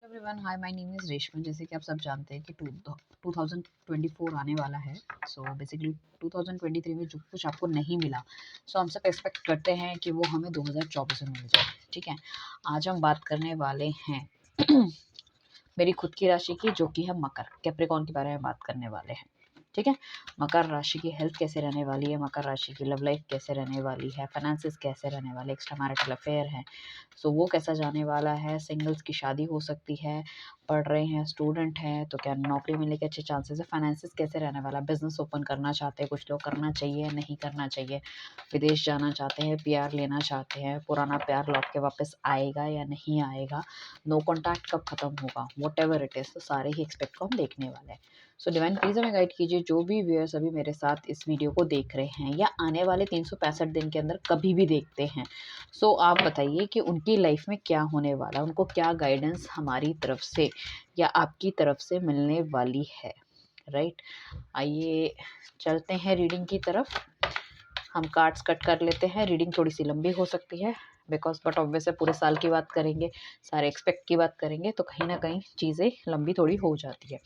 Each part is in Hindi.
Everyone, hi, my name is Reshma. जैसे कि आप सब जानते हैं कि 2024 आने वाला है। सो बेसिकली 2023 में जो कुछ आपको नहीं मिला, सो हम सब एक्सपेक्ट करते हैं कि वो हमें 2024 में मिल जाए। ठीक है, आज हम बात करने वाले हैं मेरी खुद की राशि की, जो कि है मकर, कैप्रिकॉर्न के बारे में बात करने वाले हैं। ठीक है, मकर राशि की हेल्थ कैसे रहने वाली है, मकर राशि की लव लाइफ कैसे रहने वाली है, फाइनेंसेस कैसे रहने वाले, एक्स्ट्रा मैरिटल अफेयर है सो वो कैसा जाने वाला है, सिंगल्स की शादी हो सकती है, पढ़ रहे हैं, स्टूडेंट हैं तो क्या नौकरी मिलने के अच्छे चांसेस है, फाइनेंसेस कैसे रहने वाला, बिजनेस ओपन करना चाहते हैं कुछ लोग, करना चाहिए नहीं करना चाहिए, विदेश जाना चाहते हैं, पीआर लेना चाहते हैं, पुराना प्यार लौट के वापस आएगा या नहीं आएगा, नो कॉन्टैक्ट कब खत्म होगा, वॉट एवर इट इज़, तो सारे ही एक्सपेक्ट को हम देखने वाले हैं। सो डिवाइन प्लीज़ हमें गाइड कीजिए, जो भी व्यूअर्स अभी मेरे साथ इस वीडियो को देख रहे हैं या आने वाले 365 दिन के अंदर कभी भी देखते हैं, सो आप बताइए कि उनकी लाइफ में क्या होने वाला, उनको क्या गाइडेंस हमारी तरफ से या आपकी तरफ से मिलने वाली है। राइट, आइए चलते हैं रीडिंग की तरफ। हम कार्ड्स कट कर लेते हैं। रीडिंग थोड़ी सी लंबी हो सकती है बिकॉज बट ऑब्वियस है, पूरे साल की बात करेंगे, सारे एक्सपेक्ट की बात करेंगे तो कहीं ना कहीं चीज़ें लंबी थोड़ी हो जाती है।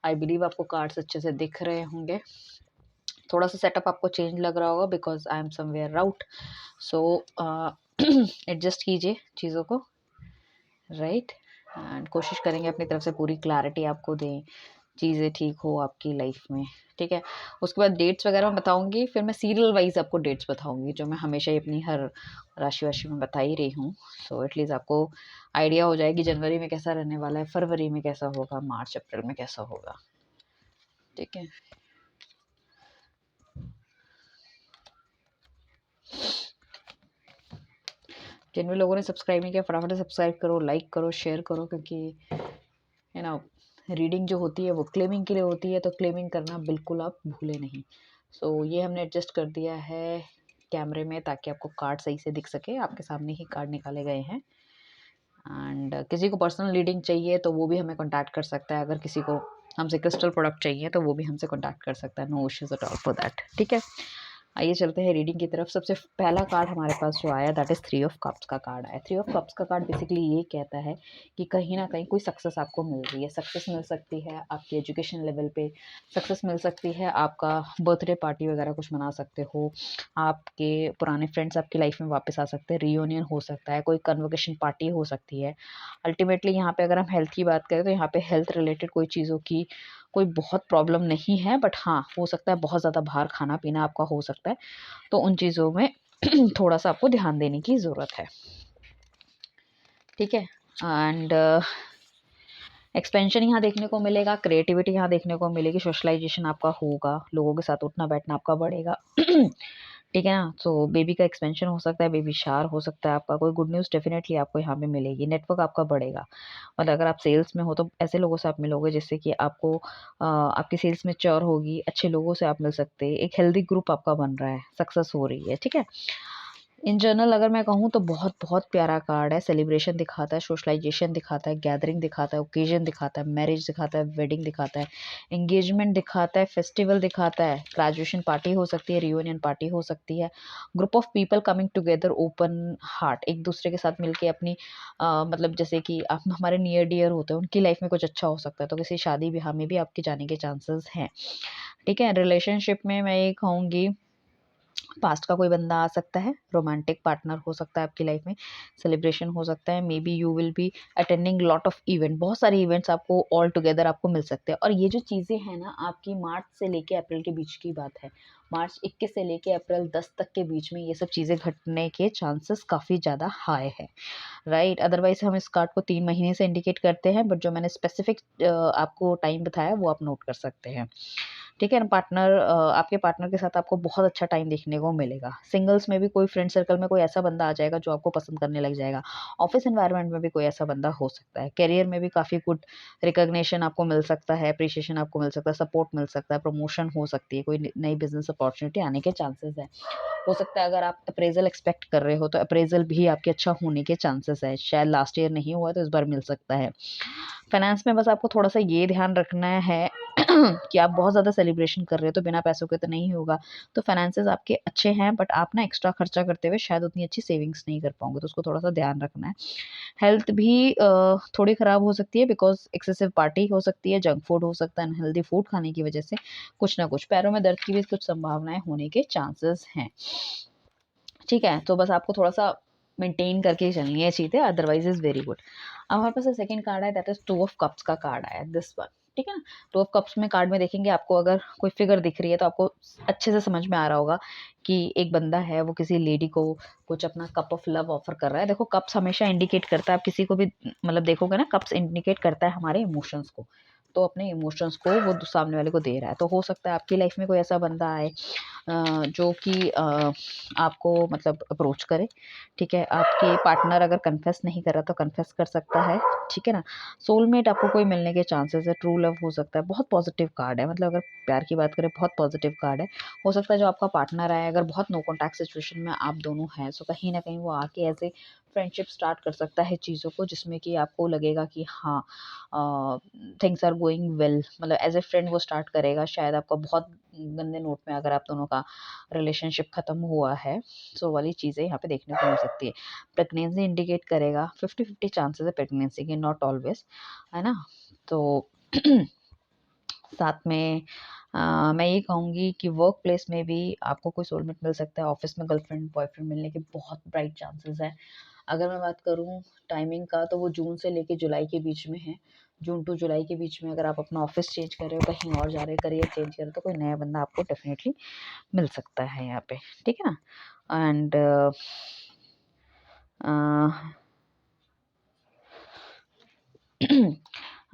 आई बिलीव आपको कार्ड्स अच्छे से दिख रहे होंगे। थोड़ा सा सेटअप आपको चेंज लग रहा होगा because I am somewhere out, so adjust कीजिए चीज़ों को। राइट, एंड कोशिश करेंगे अपनी तरफ से पूरी क्लैरिटी आपको दें, चीज़ें ठीक हो आपकी लाइफ में। ठीक है, उसके बाद डेट्स वगैरह मैं बताऊंगी, फिर मैं सीरियल वाइज आपको डेट्स बताऊंगी, जो मैं हमेशा ही अपनी हर राशि वाशि में बता ही रही हूँ। सो एटलीस्ट आपको आइडिया हो जाएगी जनवरी में कैसा रहने वाला है, फरवरी में कैसा होगा, मार्च अप्रैल में कैसा होगा। ठीक है, जिन भी लोगों ने सब्सक्राइब नहीं किया फटाफट सब्सक्राइब करो, लाइक करो, शेयर करो, क्योंकि यू नो रीडिंग जो होती है वो क्लेमिंग के लिए होती है, तो क्लेमिंग करना बिल्कुल आप भूले नहीं। सो ये हमने एडजस्ट कर दिया है कैमरे में ताकि आपको कार्ड सही से दिख सके। आपके सामने ही कार्ड निकाले गए हैं एंड किसी को पर्सनल रीडिंग चाहिए तो वो भी हमें कॉन्टैक्ट कर सकता है। अगर किसी को हमसे क्रिस्टल प्रोडक्ट चाहिए तो वो भी हमसे कॉन्टैक्ट कर सकता है, no issues at all for that. ठीक है, आइए चलते हैं रीडिंग की तरफ। सबसे पहला कार्ड हमारे पास जो आया दैट इज़ 3 ऑफ कप्स का कार्ड आया। 3 ऑफ कप्स का कार्ड बेसिकली ये कहता है कि कहीं ना कहीं कोई सक्सेस आपको मिल रही है। सक्सेस मिल सकती है आपकी एजुकेशन लेवल पे, सक्सेस मिल सकती है, आपका बर्थडे पार्टी वगैरह कुछ मना सकते हो, आपके पुराने फ्रेंड्स आपकी लाइफ में वापस आ सकते हैं, रियूनियन हो सकता है, कोई कन्वोकेशन पार्टी हो सकती है। अल्टीमेटली यहाँ पे अगर हम हेल्थ की बात करें तो यहाँ पे हेल्थ रिलेटेड कोई चीज़ों की कोई बहुत प्रॉब्लम नहीं है, बट हाँ हो सकता है बहुत ज़्यादा बाहर खाना पीना आपका हो सकता है, तो उन चीज़ों में थोड़ा सा आपको ध्यान देने की ज़रूरत है। ठीक है, एंड एक्सपेंशन यहाँ देखने को मिलेगा, क्रिएटिविटी यहाँ देखने को मिलेगी, सोशलाइजेशन आपका होगा, लोगों के साथ उठना बैठना आपका बढ़ेगा। ठीक है ना, तो बेबी का एक्सपेंशन हो सकता है, बेबी शार हो सकता है आपका, कोई गुड न्यूज़ डेफिनेटली आपको यहाँ पे मिलेगी, नेटवर्क आपका बढ़ेगा। मतलब अगर आप सेल्स में हो तो ऐसे लोगों से आप मिलोगे जिससे कि आपको आपकी सेल्स में चौर होगी, अच्छे लोगों से आप मिल सकते हैं, एक हेल्दी ग्रुप आपका बन रहा है, सक्सेस हो रही है। ठीक है, इन जनरल अगर मैं कहूँ तो बहुत बहुत प्यारा कार्ड है। सेलिब्रेशन दिखाता है, सोशलाइजेशन दिखाता है, गैदरिंग दिखाता है, ओकेजन दिखाता है, मैरिज दिखाता है, वेडिंग दिखाता है, एंगेजमेंट दिखाता है, फेस्टिवल दिखाता है, ग्रेजुएशन पार्टी हो सकती है, रियूनियन पार्टी हो सकती है, group of people coming together, open heart, एक दूसरे के साथ मिलके अपनी मतलब जैसे कि आप हमारे नियर डियर होते हैं उनकी लाइफ में कुछ अच्छा हो सकता है, तो किसी शादी ब्याह में भी आपके जाने के चांसेस हैं। ठीक है, रिलेशनशिप में मैं ये कहूँगी पास्ट का कोई बंदा आ सकता है, रोमांटिक पार्टनर हो सकता है आपकी लाइफ में, सेलिब्रेशन हो सकता है, may be you will be attending lot of event, बहुत सारे इवेंट्स आपको ऑल टुगेदर आपको मिल सकते हैं। और ये जो चीज़ें हैं ना आपकी मार्च से लेके अप्रैल के बीच की बात है, मार्च 21 से लेके अप्रैल 10 तक के बीच में ये सब चीज़ें घटने के चांसेस काफ़ी ज़्यादा हाई है। राइट, अदरवाइज हम इस कार्ड को 3 महीने से इंडिकेट करते हैं, बट जो मैंने स्पेसिफिक आपको टाइम बताया वो आप नोट कर सकते हैं। ठीक है ना, पार्टनर आपके पार्टनर के साथ आपको बहुत अच्छा टाइम देखने को मिलेगा। सिंगल्स में भी कोई फ्रेंड सर्कल में कोई ऐसा बंदा आ जाएगा जो आपको पसंद करने लग जाएगा। ऑफिस एनवायरनमेंट में भी कोई ऐसा बंदा हो सकता है। करियर में भी काफ़ी गुड रिकॉग्निशन आपको मिल सकता है, अप्रिशिएशन आपको मिल सकता है, सपोर्ट मिल सकता है, प्रमोशन हो सकती है, कोई नई बिजनेस अपॉर्चुनिटी आने के चांसेस है। हो सकता है अगर आप अप्रेजल एक्सपेक्ट कर रहे हो तो अप्रेजल भी आपके अच्छा होने के चांसेस है, शायद लास्ट ईयर नहीं हुआ तो इस बार मिल सकता है। फाइनेंस में बस आपको थोड़ा सा ये ध्यान रखना है कि आप बहुत ज़्यादा सेलिब्रेशन कर रहे हो तो बिना पैसों के तो नहीं होगा। तो फाइनेंसेस आपके अच्छे हैं, बट आप ना एक्स्ट्रा खर्चा करते हुए शायद उतनी अच्छी सेविंग्स नहीं कर पाओगे, तो उसको थोड़ा-सा ध्यान रखना है। हेल्थ भी थोड़ी ख़राब हो सकती है, बिकॉज़ एक्सेसिव पार्टी हो सकती है, जंक फूड हो सकता है, अनहेल्दी फूड खाने की वज़ह से कुछ ना कुछ पैरों में दर्द की भी कुछ संभावनाएँ होने के चांसेस हैं। ठीक है? तो बस आपको थोड़ा-सा मेंटेन करके ही चलनी है चीज़ें, अदरवाइज़ इज़ वेरी गुड। अब हमारे पास सेकंड कार्ड है, दैट इज़ 2 ऑफ कप्स का कार्ड आया है, दिस वन, ठीक है ना? 2 ऑफ कप्स में कार्ड में देखेंगे आपको अगर कोई फिगर दिख रही है तो आपको अच्छे से समझ में आ रहा होगा कि एक बंदा है, वो किसी लेडी को कुछ अपना कप ऑफ लव ऑफ़र कर रहा है। देखो कप्स हमेशा इंडिकेट करता है, आप किसी को भी मतलब देखोगे ना, कप्स इंडिकेट करता है हमारे इमोशंस को। तो अपने इमोशंस को वो सामने वाले को दे रहा है। तो हो सकता है आपकी लाइफ़ में कोई ऐसा बंदा आए जो कि आपको मतलब अप्रोच करे, ठीक है? आपके पार्टनर अगर कन्फेस नहीं कर रहा तो कन्फेस कर सकता है, ठीक है ना? सोलमेट आपको कोई मिलने के चांसेस है, ट्रू लव हो सकता है, बहुत पॉजिटिव कार्ड है, मतलब अगर प्यार की बात करें बहुत पॉजिटिव कार्ड है। हो सकता है जो आपका पार्टनर है अगर बहुत नो कॉन्टैक्ट सिचुएशन में आप दोनों हैं, सो कहीं न कहीं वो आके ऐसे फ्रेंडशिप स्टार्ट कर सकता है चीज़ों को, जिसमें कि आपको लगेगा कि हाँ थिंग्स आर गोइंग वेल, मतलब एज़ अ फ्रेंड वो स्टार्ट करेगा। शायद आपका बहुत गंदे नोट में अगर आप दोनों का रिलेशनशिप ख़त्म हुआ है, सो वाली चीज़ें यहाँ पे देखने को मिल सकती है। प्रेगनेंसी इंडिकेट करेगा, 50-50 चांसेस है प्रेगनेंसी के, नॉट ऑलवेज़, है ना? तो साथ में मैं ये कहूँगी कि वर्क प्लेस में भी आपको कोई सोलमेट मिल सकता है। ऑफ़िस में गर्लफ्रेंड, बॉयफ्रेंड मिलने के बहुत ब्राइट चांसेस हैं। अगर मैं बात करूँ टाइमिंग का, तो वो जून से लेके जुलाई के बीच में है। जून टू जुलाई के बीच में अगर आप अपना ऑफ़िस चेंज कर रहे हो, कहीं और जा रहे हो, करियर चेंज कर रहे हो, तो कोई नया बंदा आपको डेफ़िनेटली मिल सकता है यहाँ पे, ठीक है ना? एंड अ,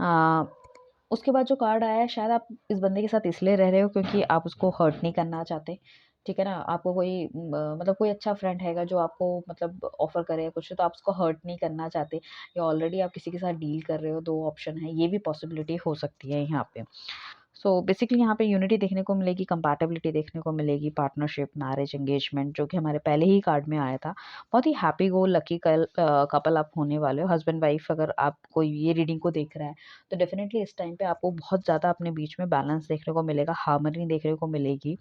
अ, उसके बाद जो कार्ड आया है, शायद आप इस बंदे के साथ इसलिए रह रहे हो क्योंकि आप उसको हर्ट नहीं करना चाहते, ठीक है ना? आपको कोई मतलब कोई अच्छा फ्रेंड हैगा जो आपको मतलब ऑफ़र करे कुछ, तो आप उसको हर्ट नहीं करना चाहते, या ऑलरेडी आप किसी के साथ डील कर रहे हो, 2 ऑप्शन है, ये भी पॉसिबिलिटी हो सकती है यहाँ पे। सो बेसिकली यहाँ पे यूनिटी देखने को मिलेगी, कंपैटिबिलिटी देखने को मिलेगी, पार्टनरशिप, मैरिज, एंगेजमेंट, जो कि हमारे पहले ही कार्ड में आया था। बहुत ही हैप्पी गो लकी कपल आप होने वाले हो, हस्बैंड वाइफ। अगर आप कोई ये रीडिंग को देख रहा है तो डेफिनेटली इस टाइम पे आपको बहुत ज़्यादा अपने बीच में बैलेंस देखने को मिलेगा, हार्मनी देखने को मिलेगी,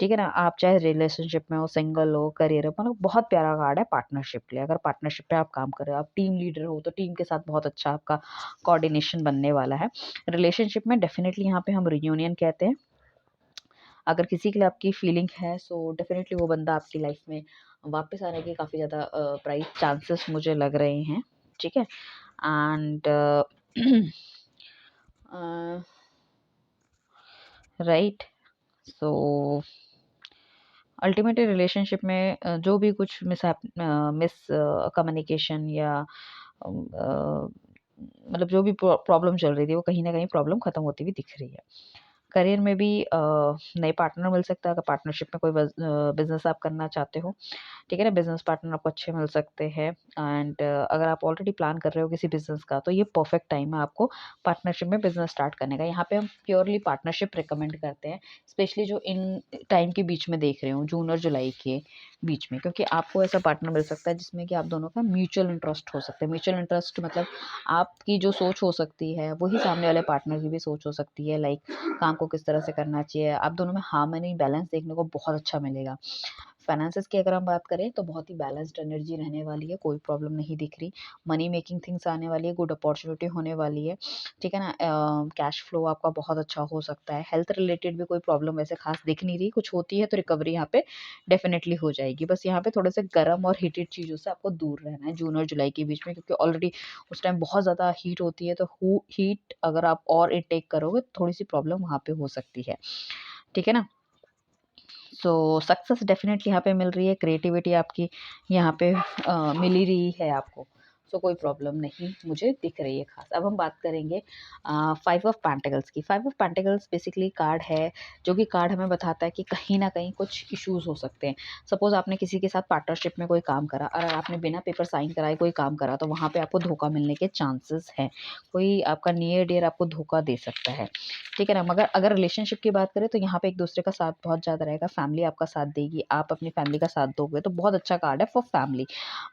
ठीक है ना? आप चाहे रिलेशनशिप में हो, सिंगल हो, करियर हो, मतलब बहुत प्यारा कार्ड है पार्टनरशिप के लिए। अगर पार्टनरशिप पे आप काम कर रहे हो, आप टीम लीडर हो, तो टीम के साथ बहुत अच्छा आपका कोऑर्डिनेशन बनने वाला है। रिलेशनशिप में डेफिनेटली यहाँ पे हम रियूनियन कहते हैं। अगर किसी के लिए आपकी फीलिंग है, सो डेफिनेटली वो बंदा आपकी लाइफ में वापस आने के काफ़ी ज़्यादा ब्राइट चांसेस मुझे लग रहे हैं, ठीक है? And right, so ultimately relationship में जो भी कुछ मिस कम्युनिकेशन या मतलब जो भी प्रॉब्लम चल रही थी, वो कहीं न कहीं प्रॉब्लम खत्म होती हुई दिख रही है। करियर में भी नए पार्टनर मिल सकता है, अगर पार्टनरशिप में कोई बिज़नेस आप करना चाहते हो, ठीक है ना? बिज़नेस पार्टनर आपको अच्छे मिल सकते हैं। एंड अगर आप ऑलरेडी प्लान कर रहे हो किसी बिज़नेस का, तो ये परफेक्ट टाइम है आपको पार्टनरशिप में बिज़नेस स्टार्ट करने का। यहाँ पे हम प्योरली पार्टनरशिप रिकमेंड करते हैं, स्पेशली जो इन टाइम के बीच में देख रहे हो, जून और जुलाई के बीच में, क्योंकि आपको ऐसा पार्टनर मिल सकता है जिसमें कि आप दोनों का म्यूचुअल इंटरेस्ट हो सकता है। म्यूचुअल इंटरेस्ट मतलब आपकी जो सोच हो सकती है, वही सामने वाले पार्टनर की भी सोच हो सकती है, लाइक काम को किस तरह से करना चाहिए। आप दोनों में हार्मनी, बैलेंस देखने को बहुत अच्छा मिलेगा। फाइनेंसेस की अगर हम बात करें तो बहुत ही बैलेंस्ड एनर्जी रहने वाली है, कोई प्रॉब्लम नहीं दिख रही। मनी मेकिंग थिंग्स आने वाली है, गुड अपॉर्च्युनिटी होने वाली है, ठीक है ना? कैश फ्लो आपका बहुत अच्छा हो सकता है। हेल्थ रिलेटेड भी कोई प्रॉब्लम वैसे खास दिख नहीं रही, कुछ होती है तो रिकवरी यहाँ पे डेफिनेटली हो जाएगी। बस यहाँ पे थोड़े से गर्म और हीटेड चीज़ों से आपको दूर रहना है जून और जुलाई के बीच में, क्योंकि ऑलरेडी उस टाइम बहुत ज़्यादा हीट होती है, तो हीट अगर आप और इनटेक करोगे तो थोड़ी सी प्रॉब्लम वहाँ पे हो सकती है, ठीक है ना? सो सक्सेस डेफ़िनेटली यहाँ पे मिल रही है, क्रिएटिविटी आपकी यहाँ पे मिल ही रही है आपको। सो कोई प्रॉब्लम नहीं मुझे दिख रही है ख़ास। अब हम बात करेंगे 5 ऑफ पेंटिकल्स की। 5 ऑफ पेंटिकल्स बेसिकली कार्ड है, जो कि कार्ड हमें बताता है कि कहीं न कहीं कुछ इश्यूज़ हो सकते हैं। सपोज़ आपने किसी के साथ पार्टनरशिप में कोई काम करा और आपने बिना पेपर साइन कराए कोई काम करा, तो वहाँ पे आपको धोखा मिलने के चांसेस हैं। कोई आपका नियर डियर आपको धोखा दे सकता है, ठीक है ना? मगर अगर रिलेशनशिप की बात करें तो यहाँ पे एक-दूसरे का साथ बहुत ज़्यादा रहेगा, फैमिली आपका साथ देगी, आप अपनी फैमिली का साथ दोगे, तो बहुत अच्छा कार्ड है फॉर फैमिली।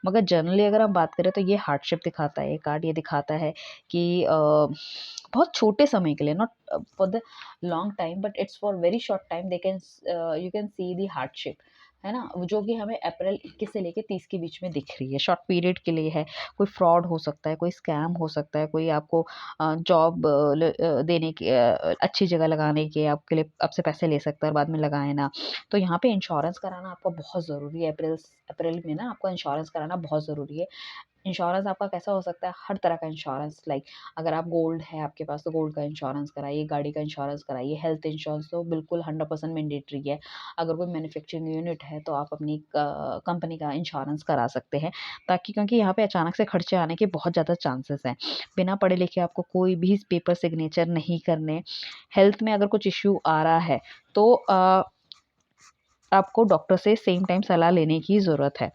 मगर जनरली अगर हम बात करें तो ये हार्डशिप दिखाता है ये कार्ड। ये दिखाता है कि बहुत छोटे समय के लिए, not for the long time but it's for very short time, they can you can see the hardship, है ना, जो कि हमें अप्रैल 21 से लेके 30 के बीच में दिख रही है। शॉर्ट पीरियड के लिए है। कोई फ्रॉड हो सकता है, कोई स्कैम हो सकता है, कोई आपको जॉब देने की अच्छी जगह लगाने के आपके लिए आपसे पैसे ले सकता है और बाद में लगाए ना। तो यहाँ पे इंश्योरेंस कराना आपका बहुत ज़रूरी है। अप्रैल में ना आपको इंश्योरेंस कराना बहुत ज़रूरी है। इंश्योरेंस आपका कैसा हो सकता है? हर तरह का इंश्योरेंस, लाइक अगर आप गोल्ड है आपके पास तो गोल्ड का इंश्योरेंस कराइए, गाड़ी का इंश्योरेंस कराइए, हेल्थ इंश्योरेंस तो बिल्कुल 100% मैंडेटरी है। अगर कोई मैन्युफैक्चरिंग यूनिट है तो आप अपनी कंपनी का इंश्योरेंस करा सकते हैं, ताकि क्योंकि यहाँ पे अचानक से खर्चे आने के बहुत ज़्यादा चांसेस हैं। बिना पढ़े लिखे आपको कोई भी पेपर सिग्नेचर नहीं करने। हेल्थ में अगर कुछ इश्यू आ रहा है तो आपको डॉक्टर से सेम टाइम सलाह लेने की ज़रूरत है।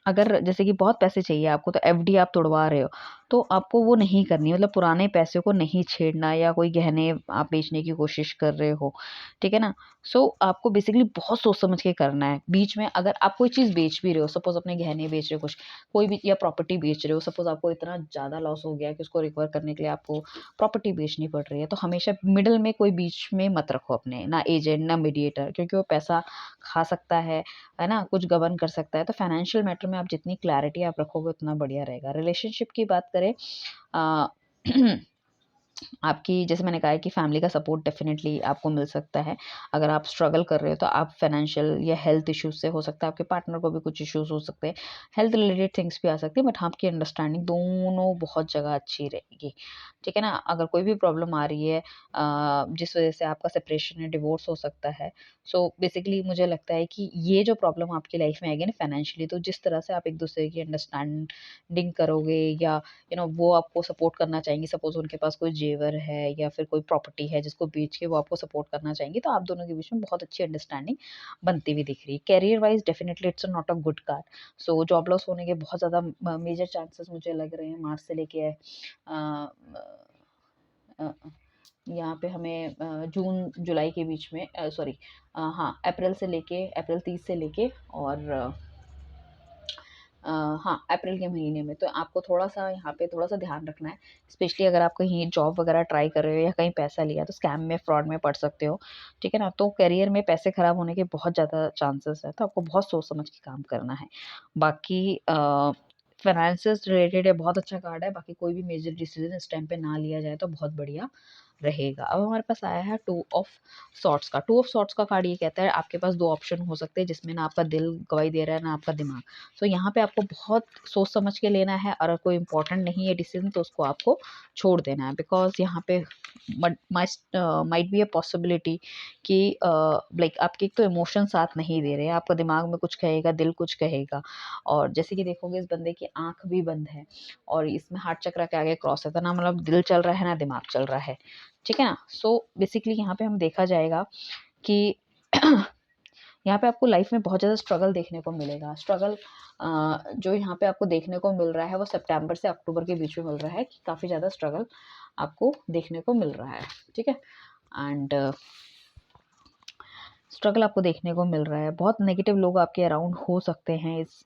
अगर जैसे कि बहुत पैसे चाहिए आपको तो एफडी आप तुड़वा रहे हो, तो आपको वो नहीं करनी, मतलब पुराने पैसे को नहीं छेड़ना, या कोई गहने आप बेचने की कोशिश कर रहे हो, ठीक है ना। सो आपको बेसिकली बहुत सोच समझ के करना है। बीच में अगर आप कोई चीज़ बेच भी रहे हो, सपोज अपने गहने बेच रहे हो, कुछ कोई भी, या प्रॉपर्टी बेच रहे हो, सपोज आपको इतना ज़्यादा लॉस हो गया कि उसको रिकवर करने के लिए आपको प्रॉपर्टी बेचनी पड़ रही है, तो हमेशा मिडल में कोई बीच में मत रखो अपने, ना एजेंट ना मीडिएटर, क्योंकि वो पैसा खा सकता है ना, कुछ गबन कर सकता है। तो फाइनेंशियल मैटर में आप जितनी क्लैरिटी आप रखोगे उतना बढ़िया रहेगा। रिलेशनशिप की बात करें, अ, आपकी जैसे मैंने कहा है कि फैमिली का सपोर्ट डेफिनेटली आपको मिल सकता है। अगर आप स्ट्रगल कर रहे हो तो आप फाइनेंशियल या हेल्थ इश्यूज़ से, हो सकता है आपके पार्टनर को भी कुछ इश्यूज़ हो सकते हैं। हेल्थ रिलेटेड थिंग्स भी आ सकती है, बट हाँ, आपकी अंडरस्टैंडिंग दोनों बहुत जगह अच्छी रहेगी, ठीक है ना। अगर कोई भी प्रॉब्लम आ रही है जिस वज़ह से आपका सेपरेशन या डिवोर्स हो सकता है, सो बेसिकली मुझे लगता है कि ये जो प्रॉब्लम आपकी लाइफ में आएगी ना फाइनेंशियली, तो जिस तरह से आप एक-दूसरे की अंडरस्टैंडिंग करोगे, या वो आपको सपोर्ट करना चाहेंगी, सपोज़ उनके पास कोई जेवर है या फिर कोई प्रॉपर्टी है जिसको बेच के वो आपको सपोर्ट करना चाहेंगी, तो आप दोनों के बीच में बहुत अच्छी अंडरस्टैंडिंग बनती हुई दिख रही है। Career wise definitely it's not a good card. So job loss होने के बहुत ज़्यादा मेजर चांसेस मुझे लग रहे हैं मार्च से लेके अ, यहाँ पे हमें जून जुलाई के बीच में, सॉरी, हाँ, अप्रैल से लेके, अप्रैल 30 से लेके, और हाँ, अप्रैल के महीने में। तो आपको थोड़ा-सा यहाँ पे थोड़ा-सा ध्यान रखना है, स्पेशली अगर आप कहीं जॉब वगैरह ट्राई कर रहे हो या कहीं पैसा लिया तो स्कैम में, फ्रॉड में पड़ सकते हो, ठीक है ना? तो करियर में पैसे खराब होने के बहुत ज़्यादा चांसेस हैं, तो आपको बहुत सोच समझ के काम करना है। बाकी फाइनेंसेस रिलेटेड है, बहुत अच्छा कार्ड है। बाकी कोई भी मेजर डिसीज़न इस टाइम पे ना लिया जाए तो बहुत बढ़िया रहेगा। अब हमारे पास आया है टू ऑफ सॉर्ड्स का। टू ऑफ सॉर्ड्स का कार्ड ये कहता है आपके पास 2 ऑप्शन हो सकते हैं जिसमें ना आपका दिल गवाही दे रहा है, ना आपका दिमाग। सो यहाँ पे आपको बहुत सोच समझ के लेना है, और कोई इम्पोर्टेंट नहीं है डिसीजन तो उसको आपको छोड़ देना है, बिकॉज़ यहाँ पे माइट बी अ पॉसिबिलिटी कि लाइक आपके एक तो इमोशन साथ नहीं दे रहे हैं, आपका दिमाग में कुछ कहेगा, दिल कुछ कहेगा। और जैसे कि देखोगे इस बंदे की आँख भी बंद है, और इसमें हार्ट चक्र के आगे क्रॉस है, तो ना मतलब दिल चल रहा है, ना दिमाग चल रहा है, ठीक है ना? सो बेसिकली यहाँ पे हम देखा जाएगा कि यहाँ पे आपको लाइफ में बहुत ज़्यादा स्ट्रगल देखने को मिलेगा। स्ट्रगल जो यहाँ पे आपको देखने को मिल रहा है वो सितंबर से अक्टूबर के बीच में मिल रहा है, कि काफ़ी ज़्यादा स्ट्रगल आपको देखने को मिल रहा है, ठीक है? एंड स्ट्रगल आपको देखने को मिल रहा है। बहुत नेगेटिव लोग आपके अराउंड हो सकते हैं इस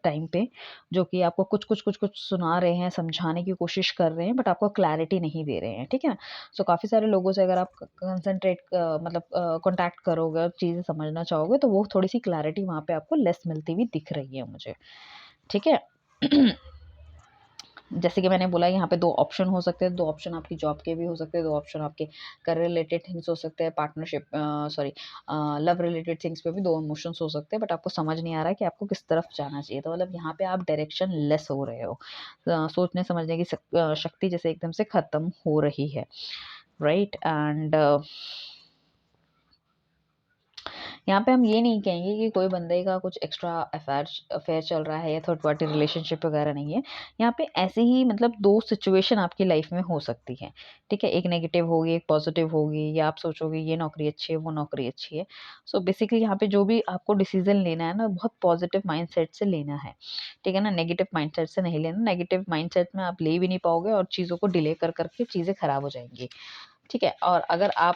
टाइम पे, जो कि आपको कुछ सुना रहे हैं, समझाने की कोशिश कर रहे हैं, बट आपको क्लैरिटी नहीं दे रहे हैं, ठीक है ना? सो काफ़ी सारे लोगों से अगर आप मतलब कॉन्टैक्ट करोगे और चीज़ें समझना चाहोगे, तो वो थोड़ी-सी क्लैरिटी वहाँ पे आपको लेस मिलती हुई दिख रही है मुझे, ठीक है? जैसे कि मैंने बोला, यहाँ पे 2 ऑप्शन हो सकते हैं, 2 ऑप्शन आपकी जॉब के भी हो सकते हैं, 2 ऑप्शन आपके करियर रिलेटेड थिंग्स हो सकते हैं, partnership sorry love related things पे भी 2 इमोशंस हो सकते हैं, बट आपको समझ नहीं आ रहा है कि आपको किस तरफ जाना चाहिए। तो मतलब यहाँ पे आप डायरेक्शन लेस हो रहे हो। सोचने समझने की शक्ति जैसे एकदम से खत्म हो रही है, राइट? एंड यहाँ पे हम ये नहीं कहेंगे कि कोई बंदे का कुछ एक्स्ट्रा अफेयर अफेयर चल रहा है या थर्ड पार्टी रिलेशनशिप वगैरह नहीं है। यहाँ पे ऐसे ही मतलब 2 सिचुएशन आपकी लाइफ में हो सकती है, ठीक है? एक नेगेटिव होगी, एक पॉजिटिव होगी, या आप सोचोगे ये नौकरी अच्छी है, वो नौकरी अच्छी है। सो बेसिकली यहाँ पे जो भी आपको डिसीज़न लेना है ना, बहुत पॉजिटिव माइंडसेट से लेना है, ठीक है ना? नेगेटिव माइंडसेट से नहीं लेना। नेगेटिव माइंडसेट में आप ले भी नहीं पाओगे और चीज़ों को डिले कर के चीज़ें खराब हो जाएँगी। ठीक है? और अगर आप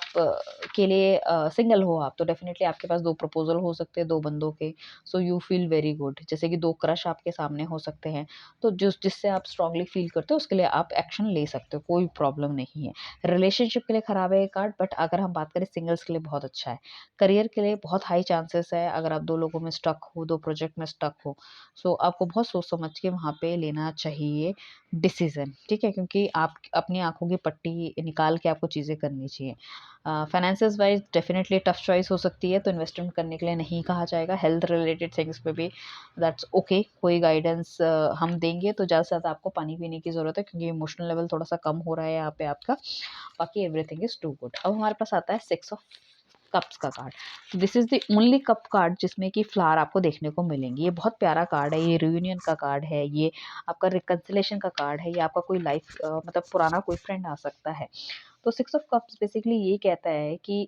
के लिए सिंगल हो आप, तो डेफ़िनेटली आपके पास 2 प्रपोज़ल हो सकते हैं 2 बंदों के, so you feel very good. जैसे कि 2 क्रश आपके सामने हो सकते हैं, तो जिससे आप स्ट्रॉन्गली फ़ील करते हो उसके लिए आप एक्शन ले सकते हो, कोई प्रॉब्लम नहीं है। रिलेशनशिप के लिए खराब है ये कार्ड, बट अगर हम बात करें सिंगल्स के लिए बहुत अच्छा है। करियर के लिए बहुत हाई चांसेस है, अगर आप 2 लोगों में स्टक हो, 2 प्रोजेक्ट में स्टक हो, सो आपको बहुत सोच समझ के वहाँ पे लेना चाहिए डिसीज़न, ठीक है? क्योंकि आप अपनी आँखों की पट्टी निकाल के आपको चीज़ें करनी चाहिए। Finances wise definitely tough choice हो सकती है, तो इन्वेस्टमेंट करने के लिए नहीं कहा जाएगा। हेल्थ रिलेटेड थिंग्स पे भी दैट्स ओके, कोई गाइडेंस हम देंगे तो ज़्यादा से ज़्यादा आपको पानी पीने की ज़रूरत है, क्योंकि इमोशनल लेवल थोड़ा-सा कम हो रहा है यहाँ पे आपका। बाकी एवरीथिंग इज़ टू गुड। अब हमारे पास आता है 6 ऑफ कप्स का card. This is the only cup card जिसमें कि फ्लावर आपको देखने को मिलेंगी। ये बहुत प्यारा कार्ड है, ये रियूनियन का कार्ड है, ये आपका रिकन्सिलेशन का कार्ड है, ये आपका कोई लाइफ मतलब पुराना कोई फ्रेंड आ सकता है। तो 6 ऑफ कप्स बेसिकली ये कहता है कि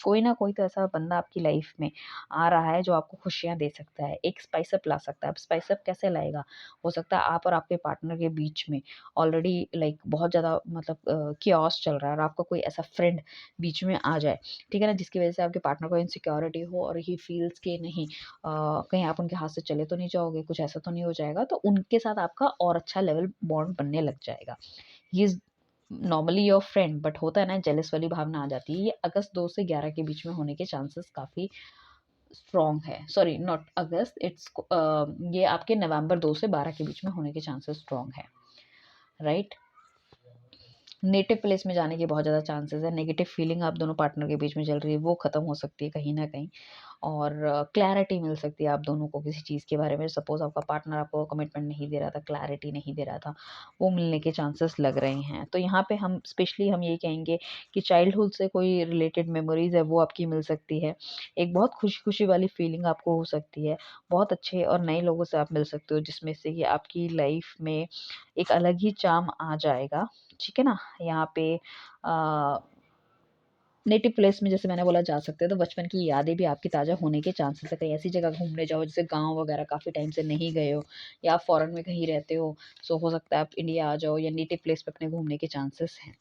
कोई ना कोई तो ऐसा बंदा आपकी लाइफ में आ रहा है जो आपको खुशियाँ दे सकता है, एक स्पाइस अप ला सकता है। अब स्पाइस अप कैसे लाएगा? हो सकता है आप और आपके पार्टनर के बीच में ऑलरेडी लाइक बहुत ज़्यादा मतलब किओस चल रहा है और आपका कोई ऐसा फ्रेंड बीच में आ जाए, ठीक है ना? जिसकी वज़ह से आपके पार्टनर को इनसिक्योरिटी हो और ही फील्स कि नहीं कहीं आप उनके हाथ से चले तो नहीं जाओगे, कुछ ऐसा तो नहीं हो जाएगा, तो उनके साथ आपका और अच्छा लेवल बॉन्ड बनने लग जाएगा। He is normally your friend, but होता है ना जेलस वाली भावना आ जाती है। ये अगस्त 2 से 11 के बीच में होने के चांसेस काफ़ी स्ट्रॉन्ग है। सॉरी नॉट अगस्त, ये आपके नवंबर 2 से 12 के बीच में होने के चांसेस स्ट्रॉन्ग है, राइट? नेटिव प्लेस में जाने के बहुत ज़्यादा चांसेस है। नेगेटिव फीलिंग आप दोनों पार्टनर के बीच में चल रही है, वो ख़त्म हो सकती है कहीं न कहीं। और क्लैरिटी मिल सकती है आप दोनों को किसी चीज़ के बारे में। सपोज़ आपका पार्टनर आपको कमिटमेंट नहीं दे रहा था, क्लैरिटी नहीं दे रहा था, वो मिलने के चांसेस लग रहे हैं। तो यहाँ पे हम स्पेशली हम ये कहेंगे कि चाइल्डहुड से कोई रिलेटेड मेमोरीज़ है वो आपकी मिल सकती है। एक बहुत खुशी-खुशी वाली फीलिंग आपको हो सकती है। बहुत अच्छे और नए लोगों से आप मिल सकते हो जिसमें से कि आपकी लाइफ़ में एक अलग ही चार्म आ जाएगा, ठीक है ना? यहाँ पे अ नेटिव प्लेस में जैसे मैंने बोला जा सकते हैं, तो बचपन की यादें भी आपकी ताज़ा होने के चांसेस है। कहीं ऐसी जगह घूमने जाओ जैसे गाँव वगैरह काफ़ी टाइम से नहीं गए हो या आप फ़ॉरेन में कहीं रहते हो, सो हो सकता है आप इंडिया आ जाओ या नेटिव प्लेस पे अपने घूमने के चांसेस हैं।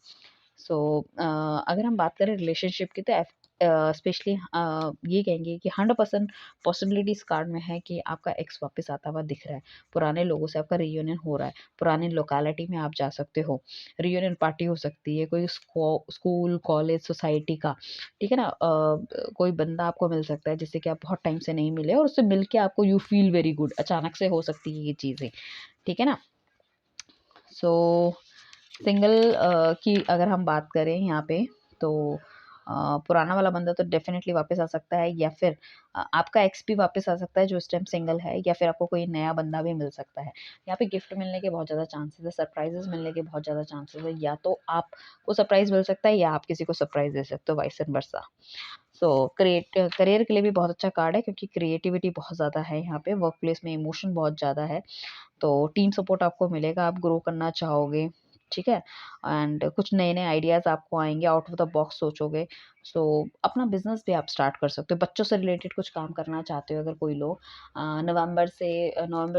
सो अगर हम बात करें रिलेशनशिप की, तो स्पेशली ये कहेंगे कि 100% पॉसिबिलिटी इस कार्ड में है कि आपका एक्स वापस आता हुआ दिख रहा है। पुराने लोगों से आपका रियूनियन हो रहा है, पुरानी लोकेलिटी में आप जा सकते हो। रियूनियन पार्टी हो सकती है, कोई स्कूल, कॉलेज, सोसाइटी का, ठीक है ना? कोई बंदा आपको मिल सकता है जिससे कि आप बहुत टाइम से नहीं मिले और उससे मिल के आपको यू फील वेरी गुड, अचानक से हो सकती है ये चीज़ें, ठीक है ना? सो सिंगल की अगर हम बात करें यहाँ पे, तो पुराना वाला बंदा तो डेफ़िनेटली वापस आ सकता है, या फिर आपका एक्स भी वापस आ सकता है जो इस टाइम सिंगल है, या फिर आपको कोई नया बंदा भी मिल सकता है। यहाँ पे गिफ्ट मिलने के बहुत ज़्यादा चांसेस है, सरप्राइज़ेज़ मिलने के बहुत ज़्यादा चांसेस है, या तो आपको सरप्राइज़ मिल सकता है या आप किसी को सरप्राइज़ दे सकते हो, vice and versa. So career के लिए भी बहुत अच्छा कार्ड है, क्योंकि क्रिएटिविटी बहुत ज़्यादा है यहाँ पे, वर्क प्लेस में इमोशन बहुत ज़्यादा है। तो टीम सपोर्ट आपको मिलेगा, आप ग्रो करना चाहोगे, ठीक है? एंड कुछ नए-नए आइडियाज़ आपको आएँगे, आउट ऑफ द बॉक्स सोचोगे। सो अपना बिज़नेस भी आप स्टार्ट कर सकते हो। बच्चों से रिलेटेड कुछ काम करना चाहते हो अगर कोई लोग, नवंबर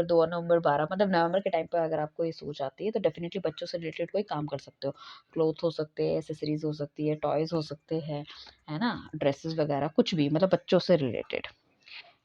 2 और नवंबर 12, मतलब नवंबर के टाइम पे अगर आपको ये सोच आती है, तो डेफ़िनिटली बच्चों से रिलेटेड कोई काम कर सकते हो। क्लॉथ हो सकते हैं, एक्सेसरीज़ हो सकती है, टॉयज़ हो सकते हैं, है ना? ड्रेसेस वगैरह कुछ भी, मतलब बच्चों से रिलेटेड।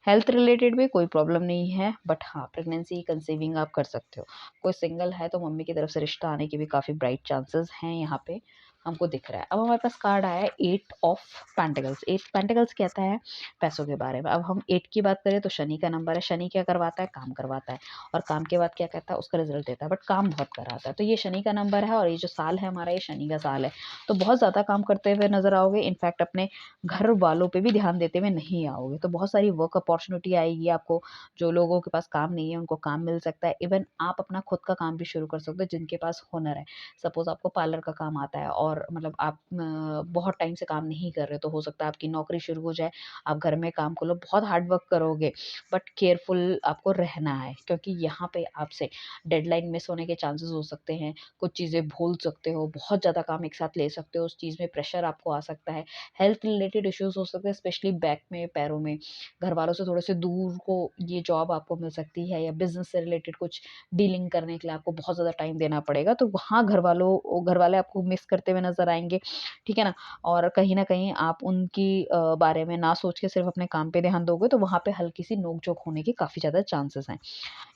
हेल्थ रिलेटेड भी कोई प्रॉब्लम नहीं है, बट हाँ, प्रेगनेंसी, कंसीविंग आप कर सकते हो। कोई सिंगल है तो मम्मी की तरफ से रिश्ता आने के भी काफ़ी ब्राइट चांसेस हैं यहाँ पे, हमको दिख रहा है। अब हमारे पास कार्ड आया है 8 ऑफ पेंटिकल्स। 8 पेंटिकल्स कहता है पैसों के बारे में। अब हम 8 की बात करें तो शनि का नंबर है। शनि क्या करवाता है? काम करवाता है, और काम के बाद क्या कहता है? उसका रिज़ल्ट देता है, बट काम बहुत कराता है। तो ये शनि का नंबर है और ये जो साल है हमारा, ये शनि का साल है। तो बहुत ज़्यादा काम करते हुए नज़र आओगे, इनफैक्ट अपने घर वालों पे भी ध्यान देते हुए नहीं आओगे। तो बहुत सारी वर्क अपॉर्च्युनिटी आएगी आपको, जो लोगों के पास काम नहीं है उनको काम मिल सकता है। इवन आप अपना खुद का काम भी शुरू कर सकते हो जिनके पास हुनर है। सपोज़ आपको पार्लर का काम आता है और मतलब आप बहुत टाइम से काम नहीं कर रहे, तो हो सकता है आपकी नौकरी शुरू हो जाए, आप घर में काम कर लो, बहुत हार्ड वर्क करोगे, बट केयरफुल आपको रहना है, क्योंकि यहाँ पे आपसे डेडलाइन मिस होने के चांसेस हो सकते हैं, कुछ चीज़ें भूल सकते हो, बहुत ज़्यादा काम एक साथ ले सकते हो, उस चीज़ में प्रेशर आपको आ सकता है। हेल्थ रिलेटेड इश्यूज़ हो सकते हैं, स्पेशली बैक में, पैरों में। घर वालों से थोड़े से दूर को ये जॉब आपको मिल सकती है, या बिज़नेस से रिलेटेड कुछ डीलिंग करने के लिए आपको बहुत ज़्यादा टाइम देना पड़ेगा। तो वहाँ घर वाले आपको मिस करते हुए हुए नज़र आएँगे, ठीक है ना? और कहीं न कहीं आप उनकी बारे में ना सोच के सिर्फ़ अपने काम पे ध्यान दोगे तो वहाँ पे हल्की-सी नोक-झोंक होने के काफ़ी ज़्यादा चांसेस हैं।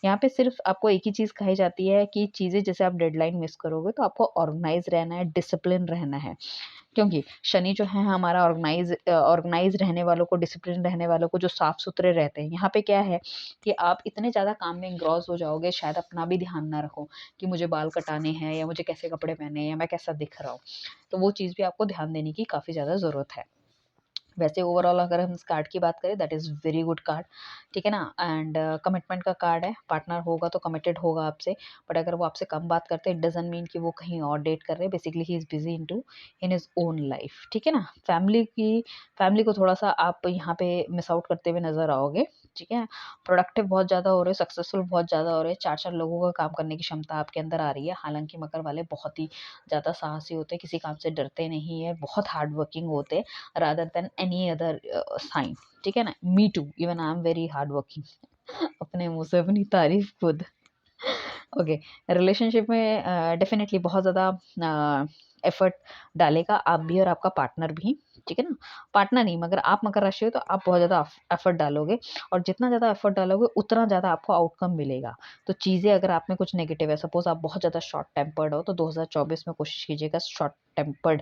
यहाँ पे सिर्फ़ आपको एक ही चीज़ कही जाती है कि चीज़ें जैसे आप डेडलाइन मिस करोगे तो आपको ऑर्गनाइज़ रहना है, डिसिप्लिन रहना है। क्योंकि शनि जो है हमारा ऑर्गनाइज़ रहने वालों को, डिसिप्लिन रहने वालों को, जो साफ-सुथरे रहते हैं। यहाँ पे क्या है कि आप इतने ज़्यादा काम में एंग्रॉस हो जाओगे, शायद अपना भी ध्यान ना रखो कि मुझे बाल कटाने हैं या मुझे कैसे कपड़े पहने हैं या मैं कैसा दिख रहा हूँ। तो वो चीज़ भी आपको ध्यान देने की काफ़ी ज़्यादा ज़रूरत है। वैसे ओवरऑल अगर हम इस कार्ड की बात करें that is very good card, ठीक है ना? एंड कमिटमेंट का कार्ड है, पार्टनर होगा तो कमिटेड होगा आपसे, बट अगर वो आपसे कम बात करते हैं इट डज़न्ट मीन कि वो कहीं और डेट कर रहे हैं, basically he is busy in his own life, ठीक है ना? फैमिली को थोड़ा-सा आप यहाँ पे मिस आउट करते हुए नज़र आओगे, ठीक है? प्रोडक्टिव बहुत ज़्यादा हो रहे हो, सक्सेसफुल बहुत ज़्यादा हो रहे हैं, 4-4 लोगों का काम करने की क्षमता आपके अंदर आ रही है, हालाँकि मकर वाले बहुत ही ज़्यादा साहसी होते हैं, किसी काम से डरते नहीं हैं, बहुत हार्ड वर्किंग होते हैं। rather than any other sign, ठीक है ना? Me too, even I am very hard working अपने मुंह से अपनी तारीफ खुद। ओके, रिलेशनशिप में डेफिनेटली बहुत ज़्यादा एफर्ट डालेगा आप भी और आपका पार्टनर भी, ठीक है ना? पार्टनर नहीं मगर आप मकर राशि हो तो आप बहुत ज़्यादा एफर्ट डालोगे और जितना ज़्यादा एफर्ट डालोगे उतना ज़्यादा आपको आउटकम मिलेगा। तो चीज़ें अगर आप में कुछ नेगेटिव है, सपोज़ आप बहुत ज़्यादा शॉर्ट टेम्पर्ड हो तो 2024 में कोशिश कीजिएगा शॉर्ट टेम्पर्ड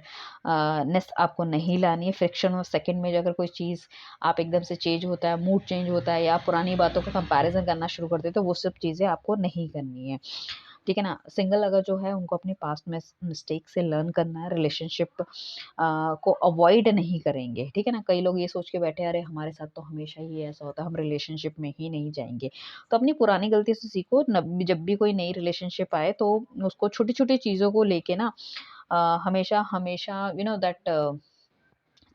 नेस आपको नहीं लानी है। फ्रिक्शन ऑफ सेकंड में अगर कोई चीज़ आप एकदम से चेंज होता है, मूड चेंज होता है या पुरानी बातों का कंपैरिज़न करना शुरू कर देते हो, तो वो सब चीज़ें आपको नहीं करनी है। ठीक है ना? सिंगल अगर जो है उनको अपनी पास्ट में मिस्टेक से लर्न करना है, रिलेशनशिप को अवॉइड नहीं करेंगे, ठीक है ना? कई लोग ये सोच के बैठे हैं अरे हमारे साथ तो हमेशा ही ऐसा होता है, हम रिलेशनशिप में ही नहीं जाएँगे। तो अपनी पुरानी गलती से सीखो, जब भी कोई नई रिलेशनशिप आए तो उसको छोटी-छोटी चीज़ों को लेके ना हमेशा यू नो दैट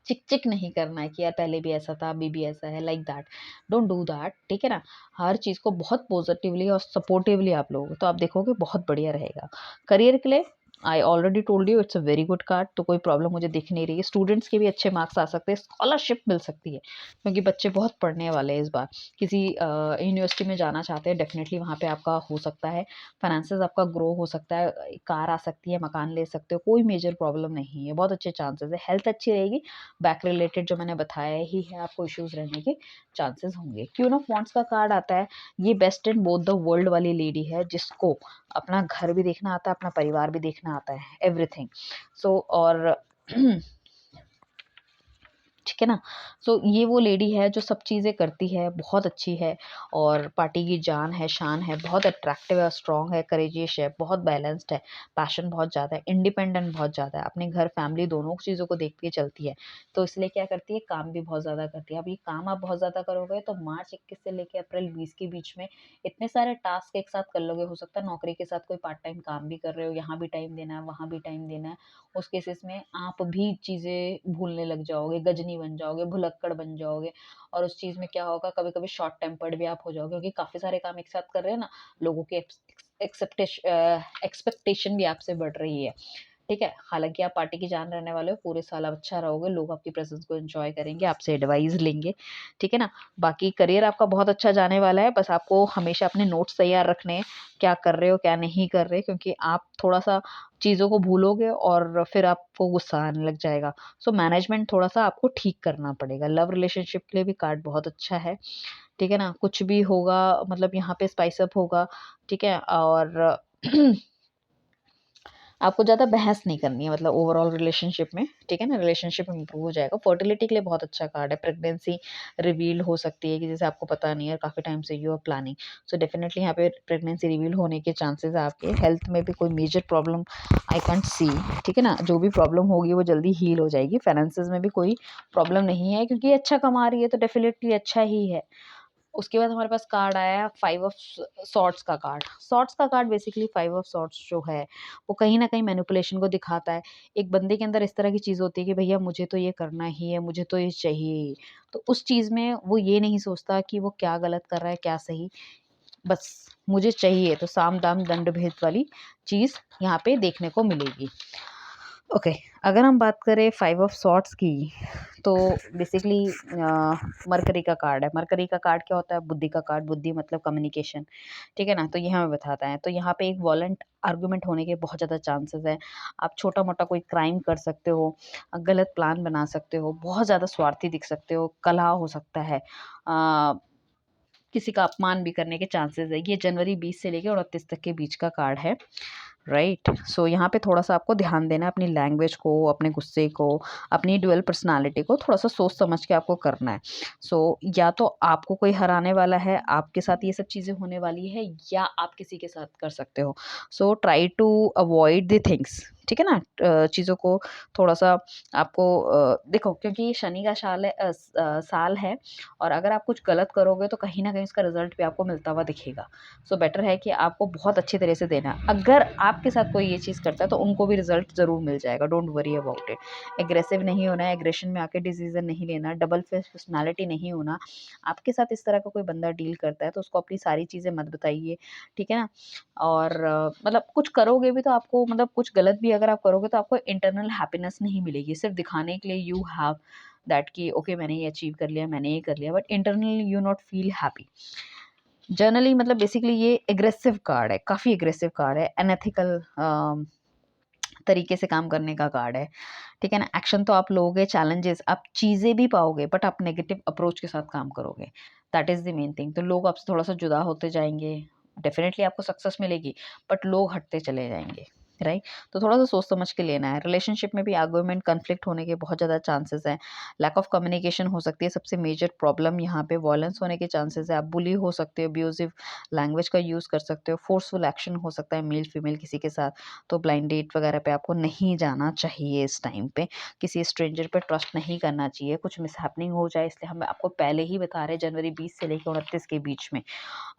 चिक-चिक नहीं करना है कि यार पहले भी ऐसा था, अभी भी ऐसा है, like that. Don't do that, ठीक है ना? हर चीज़ को बहुत पॉज़िटिवली और सपोर्टिवली आप लोगे, तो आप देखोगे बहुत बढ़िया रहेगा। करियर के लिए I already told you it's a very good card, तो कोई प्रॉब्लम मुझे दिख नहीं रही है। स्टूडेंट्स के भी अच्छे मार्क्स आ सकते हैं, स्कॉलरशिप मिल सकती है, क्योंकि बच्चे बहुत पढ़ने वाले हैं इस बार। किसी यूनिवर्सिटी में जाना चाहते हैं, डेफ़िनिटली वहाँ पे आपका हो सकता है। फाइनेंसेस आपका ग्रो हो सकता है, कार आ सकती है, मकान ले सकते हो, कोई मेजर प्रॉब्लम नहीं है, बहुत अच्छे चांसेस है। हेल्थ अच्छी रहेगी, बैक रिलेटेड जो मैंने बताया ही है आपको इश्यूज रहने के चांसेस होंगे। क्वीन ऑफ वांड्स का कार्ड आता है, ये best in both the world वाली लेडी है जिसको अपना घर भी देखना आता है, अपना परिवार भी देखना आता है, एवरीथिंग। सो और ठीक है ना? सो ये वो लेडी है जो सब चीज़ें करती है, बहुत अच्छी है और पार्टी की जान है, शान है, बहुत अट्रैक्टिव है, स्ट्रॉन्ग है, करेजियस है, बहुत बैलेंस्ड है, पैशन बहुत ज़्यादा है, इंडिपेंडेंट बहुत ज़्यादा है, अपने घर, फैमिली दोनों चीज़ों को देख के चलती है। तो इसलिए क्या करती है, काम भी बहुत ज़्यादा करती है। अब ये काम आप बहुत ज़्यादा करोगे तो मार्च 21 से लेके अप्रैल 20 के बीच में इतने सारे टास्क एक साथ कर लोगे। हो सकता है नौकरी के साथ कोई पार्ट टाइम काम भी कर रहे हो, यहाँ भी टाइम देना है, वहाँ भी टाइम देना है। उस केसेस में आप भी चीज़ें भूलने लग जाओगे, गजनी बन जाओगे, भुलक्कड़ बन जाओगे और उस चीज़ में क्या होगा कभी-कभी शॉर्ट टेम्पर्ड भी आप हो जाओगे क्योंकि काफ़ी सारे काम एक साथ कर रहे हैं ना, लोगों की एक्सपेक्टेशन भी आपसे बढ़ रही है। ठीक है? हालाँकि आप पार्टी की जान रहने वाले हो, पूरे साल आप अच्छा रहोगे, लोग आपकी प्रेज़ेंस को एन्जॉय करेंगे, आपसे एडवाइस लेंगे, ठीक है ना? बाकी करियर आपका बहुत अच्छा जाने वाला है, बस आपको हमेशा अपने नोट्स तैयार रखने हैं, क्या कर रहे हो, क्या नहीं कर रहे, क्योंकि आप थोड़ा-सा चीज़ों को भूलोगे और फिर आपको गुस्सा आने लग जाएगा। सो मैनेजमेंट थोड़ा-सा आपको ठीक करना पड़ेगा। लव रिलेशनशिप के लिए भी कार्ड बहुत अच्छा है, ठीक है ना? कुछ भी होगा मतलब यहाँ पे स्पाइस अप होगा, ठीक है? और आपको ज़्यादा बहस नहीं करनी है मतलब ओवरऑल रिलेशनशिप में, ठीक है ना? रिलेशनशिप इम्प्रूव हो जाएगा। फर्टिलिटी के लिए बहुत अच्छा कार्ड है। प्रेगनेंसी रिवील हो सकती है कि जैसे आपको पता नहीं है, काफ़ी टाइम से you are planning. So definitely यहाँ पे प्रेगनेंसी रिवील होने के चांसेस है आपके। हेल्थ में भी कोई major problem I can't see, ठीक है ना? जो भी प्रॉब्लम होगी वो जल्दी हील हो जाएगी। फाइनेंसेस में भी कोई प्रॉब्लम नहीं है क्योंकि ये अच्छा कमा रही है तो डेफिनिटली अच्छा ही है। उसके बाद हमारे पास कार्ड आया है 5 ऑफ सॉर्ड्स का कार्ड। सॉर्ड्स का कार्ड बेसिकली 5 ऑफ सॉर्ड्स जो है, वो कहीं न कहीं मैनिपुलेशन को दिखाता है। एक बंदे के अंदर इस तरह की चीज़ होती है कि भैया मुझे तो ये करना ही है, मुझे तो ये चाहिए ही। तो उस चीज़ में वो ये नहीं सोचता कि वो क्या गलत कर रहा है, क्या सही, बस मुझे चाहिए। तो साम, दाम, दंड, भेद वाली चीज़ यहाँ पे देखने को मिलेगी। ओके, अगर हम बात करें 5 ऑफ सॉर्ड्स की, तो बेसिकली मरकरी का कार्ड है। मरकरी का कार्ड क्या होता है? बुद्धि का कार्ड। बुद्धि मतलब कम्युनिकेशन, ठीक है ना? तो ये हमें बताता है। तो यहाँ पे एक वॉलेंट आर्गुमेंट होने के बहुत ज़्यादा चांसेस है। आप छोटा-मोटा कोई क्राइम कर सकते हो, गलत प्लान बना सकते हो, बहुत ज़्यादा स्वार्थी दिख सकते हो, कलह हो सकता है। किसी का अपमान भी करने के चांसेस है। ये जनवरी 20 से लेके 29 तक के बीच का कार्ड है। राइट, सो यहाँ पे थोड़ा सा आपको ध्यान देना है अपनी लैंग्वेज को, अपने गुस्से को, अपनी ड्यूअल पर्सनालिटी को थोड़ा सा सोच समझ के आपको करना है। या तो आपको कोई हराने वाला है, आपके साथ ये सब चीज़ें होने वाली है, या आप किसी के साथ कर सकते हो। Try to avoid the things, ठीक है ना? चीज़ों को थोड़ा सा आपको देखो, क्योंकि ये शनि का साल है, और अगर आप कुछ गलत करोगे तो कहीं ना कहीं उसका रिजल्ट भी आपको मिलता हुआ दिखेगा। बेटर है कि आपको बहुत अच्छी तरह से देना है। अगर आपके साथ कोई ये चीज़ करता है तो उनको भी रिजल्ट ज़रूर मिल जाएगा। Don't worry about it. Aggressive नहीं होना है, एग्रेशन में आके डिसीजन नहीं लेना, डबल फेस पर्सनालिटी नहीं होना। आपके साथ इस तरह का कोई बंदा डील करता है तो उसको अपनी सारी चीज़ें मत बताइए, ठीक है ना? और मतलब कुछ करोगे भी तो आपको, मतलब कुछ गलत भी अगर आप करोगे तो आपको इंटरनल हैप्पीनेस नहीं मिलेगी। सिर्फ दिखाने के लिए यू हैव दैट कि ओके मैंने ये अचीव कर लिया, मैंने ये कर लिया, but internally you not feel happy. Generally मतलब बेसिकली ये एग्रेसिव कार्ड है, काफ़ी एग्रेसिव कार्ड है, अनएथिकल तरीके से काम करने का कार्ड है, ठीक है ना? एक्शन तो आप लोगे, चैलेंजेस, आप चीज़ें भी पाओगे, बट आप नेगेटिव अप्रोच के साथ काम करोगे। That is the main thing. तो लोग आपसे थोड़ा सा जुदा होते जाएंगे। डेफिनेटली आपको सक्सेस मिलेगी, बट लोग हटते चले जाएंगे। राइट, तो थोड़ा सा सोच समझ के लेना है। रिलेशनशिप में भी आर्गुमेंट, कन्फ्लिक्ट होने के बहुत ज़्यादा चांसेस हैं। लैक ऑफ कम्युनिकेशन हो सकती है सबसे मेजर प्रॉब्लम यहाँ पे। वॉयलेंस होने के चांसेस है। आप बुली हो सकते हो, अब्यूजिव लैंग्वेज का यूज़ कर सकते हो, फोर्सफुल एक्शन हो सकता है मेल फीमेल किसी के साथ। तो ब्लाइंड डेट वगैरह पे आपको नहीं जाना चाहिए इस टाइम पे। किसी स्ट्रेंजर पे ट्रस्ट नहीं करना चाहिए। कुछ मिसहैपनिंग हो जाए, इसलिए हम आपको पहले ही बता रहे हैं जनवरी 20 से लेकर 29 के बीच में,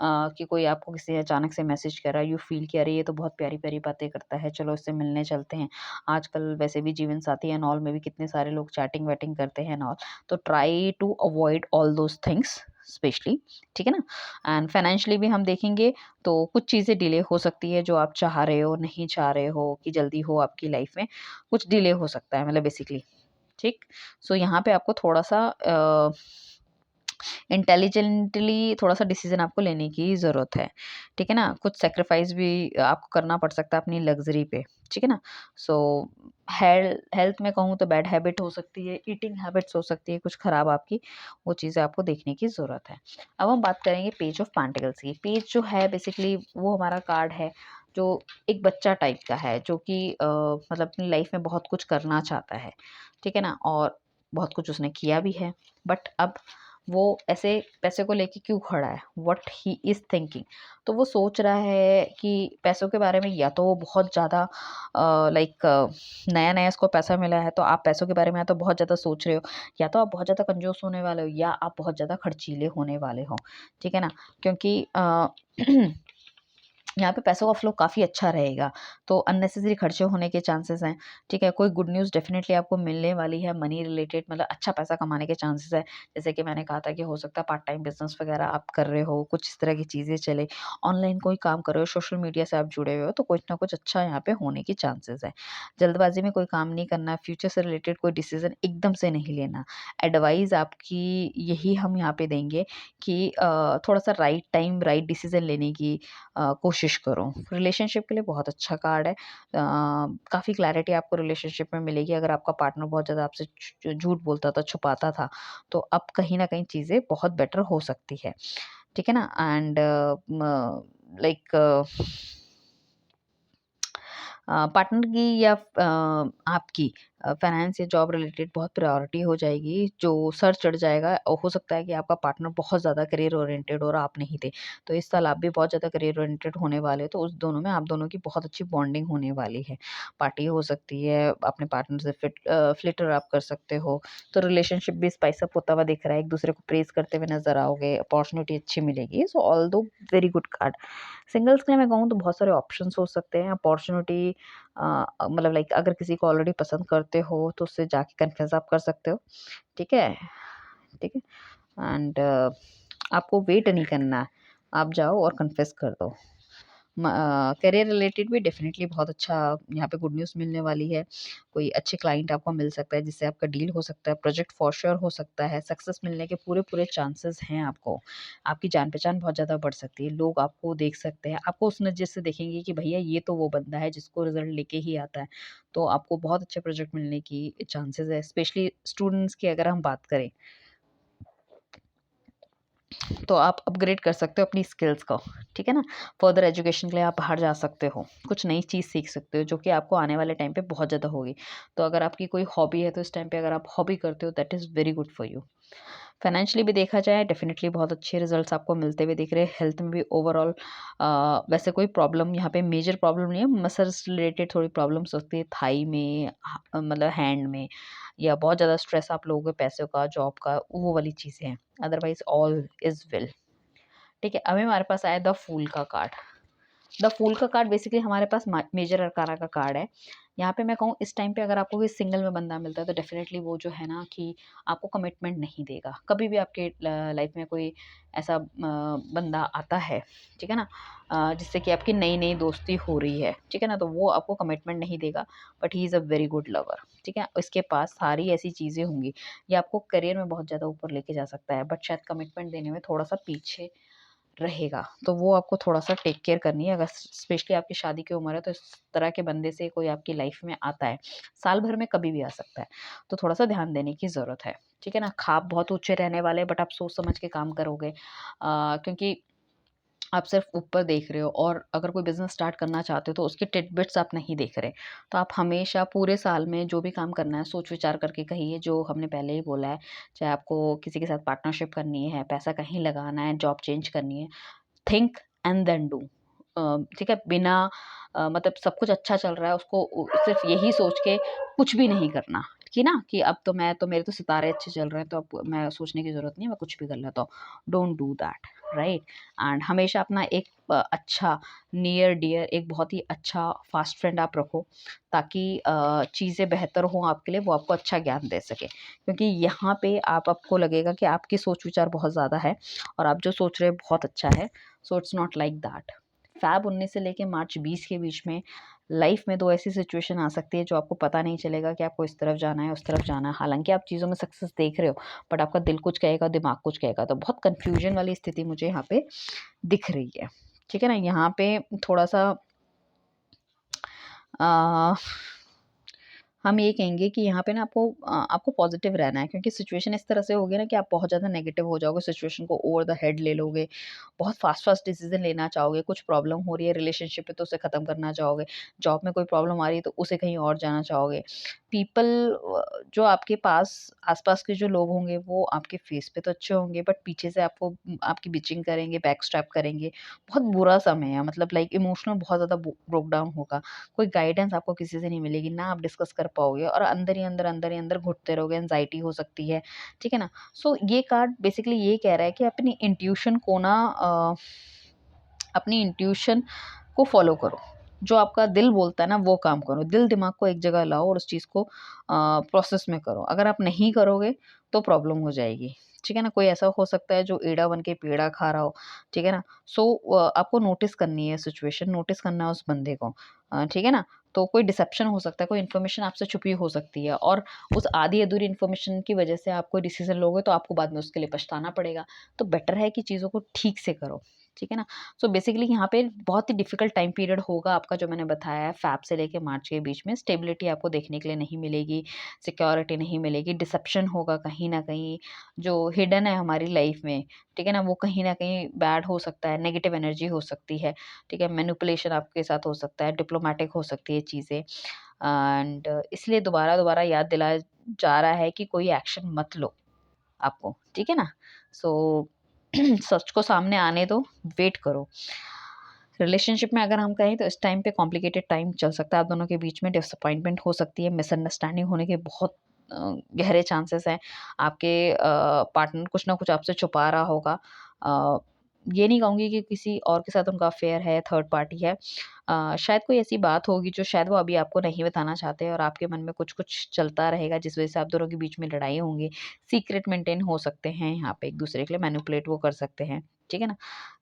कि कोई आपको किसी ने अचानक से मैसेज करा, यू फील कि अरे ये तो बहुत प्यारी-प्यारी बातें करता है, चलो इससे मिलने चलते हैं। आजकल वैसे भी जीवन साथी एंड ऑल में भी कितने सारे लोग चैटिंग वैटिंग करते हैं एंड ऑल। तो try to avoid all those things specially, ठीक है ना? एंड फाइनेंशियली भी हम देखेंगे तो कुछ चीज़ें डिले हो सकती है जो आप चाह रहे हो, नहीं चाह रहे हो कि जल्दी हो आपकी लाइफ में, कुछ डिले हो सकता है मतलब बेसिकली, ठीक? यहाँ पे आपको थोड़ा-सा इंटेलिजेंटली थोड़ा-सा डिसीज़न आपको लेने की ज़रूरत है, ठीक है ना? कुछ सैक्रिफाइस भी आपको करना पड़ सकता है अपनी लग्ज़री पे, ठीक है ना? सो हेल्थ में कहूँ तो बैड हैबिट हो सकती है, ईटिंग हैबिट्स हो सकती है कुछ ख़राब आपकी, वो चीज़ें आपको देखने की ज़रूरत है। अब हम बात करेंगे पेज ऑफ पेंटिकल्स की। पेज जो है बेसिकली वो हमारा कार्ड है जो एक बच्चा टाइप का है, जो कि मतलब अपनी लाइफ़ में बहुत कुछ करना चाहता है, ठीक है ना? और बहुत कुछ उसने किया भी है, बट अब वो ऐसे पैसे को लेके क्यों खड़ा है, व्हाट ही इज़ थिंकिंग। तो वो सोच रहा है कि पैसों के बारे में, या तो वो बहुत ज़्यादा लाइक नया-नया इसको पैसा मिला है तो आप पैसों के बारे में या तो बहुत ज़्यादा सोच रहे हो, या तो आप बहुत ज़्यादा कंजूस होने वाले हो, या आप बहुत ज़्यादा खर्चीले होने वाले हो, ठीक है ना? क्योंकि यहाँ पे पैसों का फ्लो काफ़ी अच्छा रहेगा, तो अननेसेसरी खर्चे होने के चांसेस हैं, ठीक है? कोई गुड न्यूज़ डेफ़िनेटली आपको मिलने वाली है मनी रिलेटेड, मतलब अच्छा पैसा कमाने के चांसेस है। जैसे कि मैंने कहा था कि हो सकता है पार्ट टाइम बिज़नेस वग़ैरह आप कर रहे हो, कुछ इस तरह की चीज़ें चले, ऑनलाइन कोई काम कर रहे हो, सोशल मीडिया से आप जुड़े हुए हो, तो कुछ ना कुछ अच्छा यहाँ पे होने की चांसेस है। जल्दबाज़ी में कोई काम नहीं करना, फ्यूचर से रिलेटेड कोई डिसीज़न एकदम से नहीं लेना। एडवाइस आपकी यही हम यहाँ पे देंगे कि थोड़ा-सा राइट टाइम, राइट डिसीज़न लेने की कोशिश करो। रिलेशनशिप के लिए बहुत अच्छा कार्ड है। काफ़ी क्लैरिटी आपको रिलेशनशिप में मिलेगी। अगर आपका पार्टनर बहुत ज़्यादा आपसे झूठ बोलता था, छुपाता था, तो अब कहीं न कहीं चीज़ें बहुत बेटर हो सकती है। ठीक है ना? एंड म लाइक पार्टनर की या आपकी फाइनेंस या जॉब रिलेटेड बहुत प्रायोरिटी हो जाएगी, जो सर चढ़ जाएगा, और हो सकता है कि आपका पार्टनर बहुत ज़्यादा करियर ओरिएंटेड और आप नहीं थे। तो इस साल आप भी बहुत ज़्यादा करियर ओरिएंटेड होने वाले हो, तो उस दोनों में आप दोनों की बहुत अच्छी बॉन्डिंग होने वाली है। पार्टी हो सकती है, अपने पार्टनर से फ्लिटर आप कर सकते हो, तो रिलेशनशिप भी स्पाइस अप होता हुआ दिख रहा है, एक-दूसरे को प्रेज़ करते हुए नज़र आओगे, अपॉर्च्युनिटी अच्छी मिलेगी। सो although very good card. Singles के लिए मैं कहूँ तो बहुत सारे ऑप्शंस हो सकते हैं, अपॉर्च्युनिटी मतलब लाइक अगर किसी को ऑलरेडी पसंद करते हो तो उससे जाके कन्फेस आप कर सकते हो, ठीक है? ठीक है? एंड आपको वेट नहीं करना है, आप जाओ और कन्फेस कर दो। करियर रिलेटेड भी डेफ़िनेटली बहुत अच्छा यहाँ पे गुड न्यूज़ मिलने वाली है। कोई अच्छे क्लाइंट आपको मिल सकता है, जिससे आपका डील हो सकता है, प्रोजेक्ट फॉर श्योर हो सकता है, सक्सेस मिलने के पूरे-पूरे चांसेस हैं आपको। आपकी जान-पहचान बहुत ज़्यादा बढ़ सकती है, लोग आपको देख सकते हैं, आपको उस नज़र से देखेंगे कि भैया ये तो वो बंदा है जिसको रिज़ल्ट लेके ही आता है। तो आपको बहुत अच्छे प्रोजेक्ट मिलने की चांसेस है, स्पेशली स्टूडेंट्स की अगर हम बात करें। तो आप अपग्रेड कर सकते हो अपनी स्किल्स को, ठीक है ना? फर्दर एजुकेशन के लिए आप बाहर जा सकते हो, कुछ नई चीज़ सीख सकते हो जो कि आपको आने वाले टाइम पे बहुत ज़्यादा होगी। तो अगर आपकी कोई हॉबी है तो इस टाइम पे अगर आप हॉबी करते हो that is very good for you. Financially भी देखा जाए डेफ़िनेटली बहुत अच्छे रिजल्ट्स आपको मिलते हुए दिख रहे हैं। हेल्थ में भी ओवरऑल वैसे कोई प्रॉब्लम यहाँ पे मेजर प्रॉब्लम नहीं है, मसल्स रिलेटेड थोड़ी प्रॉब्लम्स होती है थाई में, मतलब हैंड में, या बहुत ज़्यादा स्ट्रेस आप लोगों के पैसों का, जॉब का, वो वाली चीज़ें हैं। Otherwise all is well. ठीक है, अभी हमारे पास आया द फूल का कार्ड। द फूल का कार्ड बेसिकली हमारे पास मेजर अरकाना का कार्ड है। यहाँ पे मैं कहूँ इस टाइम पे अगर आपको कोई सिंगल में बंदा मिलता है तो डेफिनेटली वो जो है ना कि आपको कमिटमेंट नहीं देगा। कभी भी आपके लाइफ में कोई ऐसा बंदा आता है, ठीक है ना, जिससे कि आपकी नई नई दोस्ती हो रही है, ठीक है ना, तो वो आपको कमिटमेंट नहीं देगा, but he is a very good lover. ठीक है, इसके पास सारी ऐसी चीज़ें होंगी, ये आपको करियर में बहुत ज़्यादा ऊपर लेके जा सकता है, बट शायद कमिटमेंट देने में थोड़ा सा पीछे रहेगा। तो वो आपको थोड़ा-सा टेक केयर करनी है, अगर स्पेशली आपकी शादी की उम्र है तो इस तरह के बंदे से कोई आपकी लाइफ में आता है, साल भर में कभी भी आ सकता है, तो थोड़ा-सा ध्यान देने की ज़रूरत है। ठीक है ना? ख़्वाब बहुत ऊँचे रहने वाले हैं बट आप सोच समझ के काम करोगे, क्योंकि आप सिर्फ़ ऊपर देख रहे हो, और अगर कोई बिज़नेस स्टार्ट करना चाहते हो तो उसके टिडबिट्स आप नहीं देख रहे। तो आप हमेशा पूरे साल में जो भी काम करना है सोच विचार करके करिए, जो हमने पहले ही बोला है। चाहे आपको किसी के साथ पार्टनरशिप करनी है, पैसा कहीं लगाना है, जॉब चेंज करनी है, थिंक एंड देन डू। ठीक है? बिना मतलब सब कुछ अच्छा चल रहा है उसको सिर्फ़ यही सोच के कुछ भी नहीं करना, कि ना कि अब तो मैं तो मेरे तो सितारे अच्छे चल रहे हैं तो अब मैं सोचने की ज़रूरत नहीं है, मैं कुछ भी कर लेता हूँ। Don't do that, right? And हमेशा अपना एक अच्छा नियर डियर, एक बहुत ही अच्छा फ़ास्ट फ्रेंड आप रखो, ताकि चीज़ें बेहतर हों आपके लिए, वो आपको अच्छा ज्ञान दे सके। क्योंकि यहाँ पे आपको लगेगा कि आपकी सोच विचार बहुत ज़्यादा है और आप जो सोच रहे हैं बहुत अच्छा है, so it's not like that. Fab 19 से लेके मार्च 20 के बीच में लाइफ में 2 ऐसी सिचुएशन आ सकती है जो आपको पता नहीं चलेगा कि आपको इस तरफ जाना है, उस तरफ जाना है। हालाँकि आप चीज़ों में सक्सेस देख रहे हो, बट आपका दिल कुछ कहेगा, दिमाग कुछ कहेगा। तो बहुत कन्फ्यूज़न वाली स्थिति मुझे यहाँ पे दिख रही है। ठीक है ना? यहाँ पे थोड़ा-सा अ हम ये कहेंगे कि यहाँ पे ना आपको पॉजिटिव रहना है, क्योंकि सिचुएशन इस तरह से होगी ना कि आप बहुत ज़्यादा नेगेटिव हो जाओगे, सिचुएशन को ओवर द हेड ले लोगे, बहुत फास्ट डिसीजन लेना चाहोगे, कुछ प्रॉब्लम हो रही है रिलेशनशिप में तो उसे ख़त्म करना चाहोगे, जॉब में कोई प्रॉब्लम आ रही है तो उसे कहीं और जाना चाहोगे। पीपल जो आपके पास आसपास के जो लोग होंगे वो आपके फेस पे तो अच्छे होंगे, बट पीछे से आपकी बिचिंग करेंगे, बैक स्टैप करेंगे। बहुत बुरा समय है, मतलब लाइक इमोशनल बहुत ज़्यादा ब्रोक डाउन होगा। कोई गाइडेंस आपको किसी से नहीं मिलेगी, ना आप डिस्कस कर पाओगे और अंदर ही अंदर घुटते रहोगे, एंग्जायटी हो सकती है, ठीक है ना? सो ये कार्ड बेसिकली ये कह रहा है कि अपनी इंट्यूशन को फॉलो करो। जो आपका दिल बोलता है ना वो काम करो। दिल दिमाग को एक जगह लाओ और उस चीज़ को प्रोसेस में करो। अगर आप नहीं करोगे तो प्रॉब्लम हो जाएगी। ठीक है ना? कोई ऐसा हो सकता है जो एड़ा बन के पेड़ा खा रहा हो, ठीक है ना? सो आपको नोटिस करनी है सिचुएशन, नोटिस करना है उस बंदे को। ठीक है ना? तो कोई डिसेप्शन हो सकता है, कोई इन्फॉर्मेशन आपसे छुपी हो सकती है और उस आधी-अधूरी इन्फॉर्मेशन की वजह से आप कोई डिसीज़न लोगे तो आपको बाद में उसके लिए पछताना पड़ेगा। तो बेटर है कि चीज़ों को ठीक से करो। ठीक है ना? सो बेसिकली यहाँ पे बहुत ही डिफ़िकल्ट टाइम पीरियड होगा आपका, जो मैंने बताया है फ़ैब से लेके मार्च के बीच में। स्टेबिलिटी आपको देखने के लिए नहीं मिलेगी, सिक्योरिटी नहीं मिलेगी, डिसेप्शन होगा कहीं न कहीं, जो हिडन है हमारी लाइफ़ में, ठीक है ना? वो कहीं न कहीं बैड हो सकता है, नेगेटिव एनर्जी हो सकती है, ठीक है? मैनिपुलेशन आपके साथ हो सकता है, डिप्लोमैटिक हो सकती है चीज़ें, एंड इसलिए दोबारा-दोबारा याद दिलाया जा रहा है कि कोई एक्शन मत लो आपको, ठीक है ना? सो सच को सामने आने दो, वेट करो। रिलेशनशिप में अगर हम कहें तो इस टाइम पे कॉम्प्लिकेटेड टाइम चल सकता है, आप दोनों के बीच में डिसअपॉइंटमेंट हो सकती है, मिसअंडरस्टैंडिंग होने के बहुत गहरे चांसेस हैं। आपके पार्टनर कुछ ना कुछ आपसे छुपा रहा होगा। अ, ये नहीं कहूँगी कि किसी और के साथ उनका अफेयर है, थर्ड पार्टी है। शायद कोई ऐसी बात होगी जो शायद वो अभी आपको नहीं बताना चाहते और आपके मन में कुछ-कुछ चलता रहेगा जिस वज़ह से आप दोनों के बीच में लड़ाई होंगी। सीक्रेट मेंटेन हो सकते हैं यहाँ पे एक-दूसरे के लिए मैनिपुलेट वो कर सकते हैं, ठीक है ना?